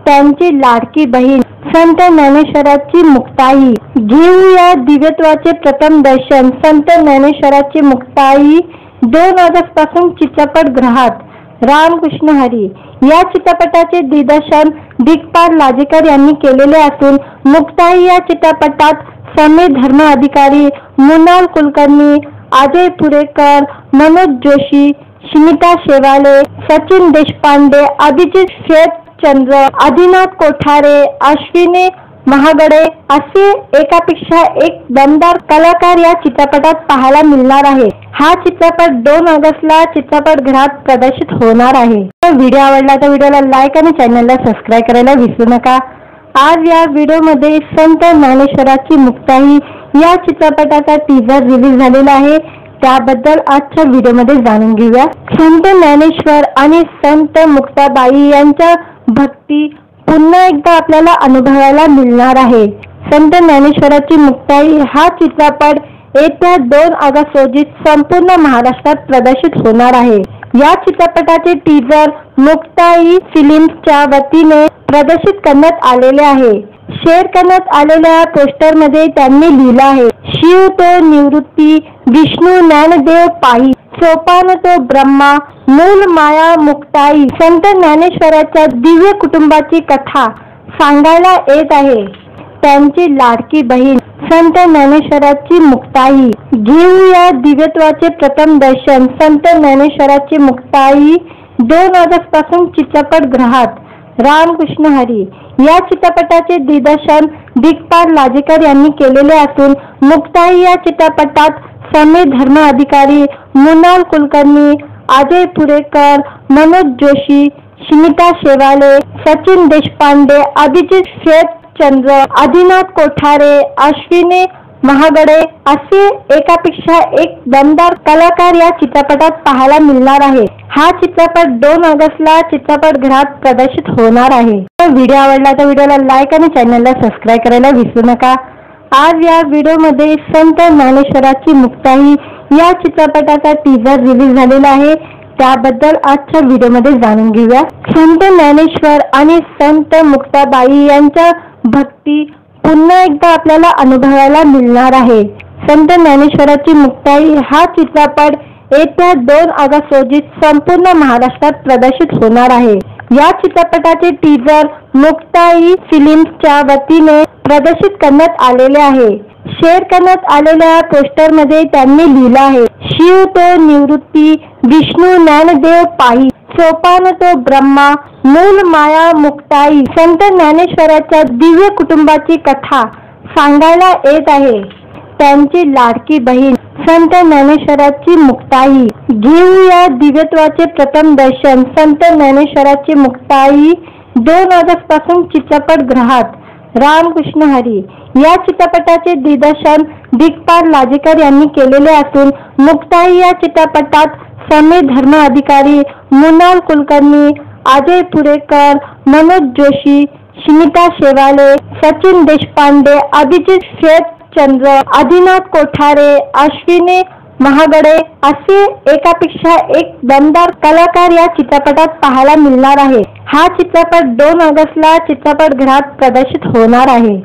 त्यांची लाडकी बहीण संत ज्ञानेश्वराची मुक्ताई। घेऊया दिव्यत्वाचे प्रथम दर्शन। संत ज्ञानेश्वराची मुक्ताई 2 ऑगस्ट पासून चित्रपटगृहात। रामकृष्ण हरी या चित्रपटाचे दिग्दर्शन दिग्पाल लाजेकर यांनी केलेले असून मुक्ताई या चित्रपटात समीर धर्म अधिकारी, मृणाल कुलकर्णी, अजय पुरेकर, मनोज जोशी, स्मिता शेवाले, सचिन देशपांडे, अभिजित श्वेतचंद्र, आदिनाथ कोठारे, अश्विनी महागडे असे एकापेक्षा एक दमदार कलाकार या चित्रपटात पाहायला मिळणार आहे। हा चित्रपट 2 ऑगस्टला चित्रपटगृहात प्रदर्शित होणार आहे। व्हिडिओ आवडला तर व्हिडिओला लाईक आणि चॅनलला सबस्क्राईब करायला विसरू नका। आज या व्हिडिओमध्ये संत ज्ञानेश्वराची मुक्ताई या चित्रपटाचा टीजर रिलीज झालेला आहे, त्याबद्दल आजच्या व्हिडिओमध्ये जाणून घेऊया। संत ज्ञानेश्वर आणि संत मुक्ताबाई यांच्या भक्ती पुन्हा एकदा आपल्याला अनुभवायला मिळणार आहे। संत ज्ञानेश्वराची मुक्ताई हा चित्रपट येत्या 2 ऑगस्ट रोजी संपूर्ण महाराष्ट्रात प्रदर्शित होणार आहे। या चित्रपटाचे टीजर मुक्ताई फिल्म्सच्या वतीने प्रदर्शित करण्यात आलेले आहे। शेअर करण्यात आलेल्या पोस्टरमध्ये त्यांनी लिहिलं आहे, शिव तो निवृत्ती, विष्णू ज्ञानदेव पाही, सोपान तो ब्रह्मा, मूल माया मुक्ताई। संत ज्ञानेश्वराच्या दिव्य कुटुंबाची कथा सांगायला येत आहे। त्यांची लाडकी बहीण संत ज्ञानेश्वराची मुक्ताई। घेऊया दिव्यत्वाचे प्रथम दर्शन। संत ज्ञानेश्वराची मुक्ताई 2 ऑगस्ट पासून चित्रपटगृहात। रामकृष्ण हरी या चित्रपटाचे दिग्दर्शन दिग्पाल लाजेकर यांनी केलेले असून मुक्ताई या चित्रपटात समीर धर्म अधिकारी, मृणाल कुलकर्णी, अजय पुरेकर, मनोज जोशी, स्मिता शेवाले, सचिन देशपांडे, अभिजित श्वेतचंद्र, आदिनाथ कोठारे, अश्विनी महागडे असे एकापेक्षा एक दमदार कलाकार या चित्रपटात पाहायला मिळणार आहे। हा चित्रपट 2 ऑगस्टला चित्रपटगृहात प्रदर्शित होणार आहे। व्हिडिओ आवडला तर व्हिडिओला लाईक आणि चॅनलला सबस्क्राईब करायला विसरू नका। आज या व्हिडिओमध्ये संत ज्ञानेश्वराची मुक्ताई या चित्रपटाचा टीजर रिलीज झालेला आहे, त्याबद्दल आजच्या व्हिडिओमध्ये जाणून घेऊया। संत ज्ञानेश्वर आणि संत मुक्ताबाई यांच्या भक्ती पुन्हा एकदा आपल्याला अनुभवायला मिळणार आहे। संत ज्ञानेश्वराची मुक्ताई हा चित्रपट येत्या 2 ऑगस्ट रोजी संपूर्ण महाराष्ट्रात प्रदर्शित होणार आहे। या चित्रपटाचे टीजर मुक्ताई फिल्म्सच्या वतीने प्रदर्शित करण्यात आलेले आहे। शेअर करण्यात आलेल्या पोस्टरमध्ये त्यांनी लिहिलं आहे, शिव तो निवृत्ती, विष्णू ज्ञानदेव पाही, सोपान तो ब्रह्मा, मूल माया मुक्ताई। संत ज्ञानेश्वराच्या दिव्य कुटुंबाची कथा सांगायला येत आहे। त्यांची लाडकी बहीण संत ज्ञानेश्वरांची मुक्ताई. घेऊया दिव्यत्वाचे प्रथम दर्शन. संत ज्ञानेश्वरांची मुक्ताई 2 ऑगस्ट पासून चित्रपटगृहात. रामकृष्ण हरी या चित्रपटाचे दिग्दर्शन दिग्पाल लाजेकर यांनी केलेले असून मुक्ताई या चित्रपटात समीर धर्म अधिकारी, मृणाल कुलकर्णी, अजय पुरेकर, मनोज जोशी, स्मिता शेवाले, सचिन देशपांडे, अभिजित श्वेतचंद्र, आदिनाथ कोठारे, अश्विनी महागडे असे एकापेक्षा एक दमदार कलाकार या चित्रपटात पाहायला मिळणार आहे. हा चित्रपट 2 ऑगस्टला चित्रपटगृहात प्रदर्शित होणार आहे.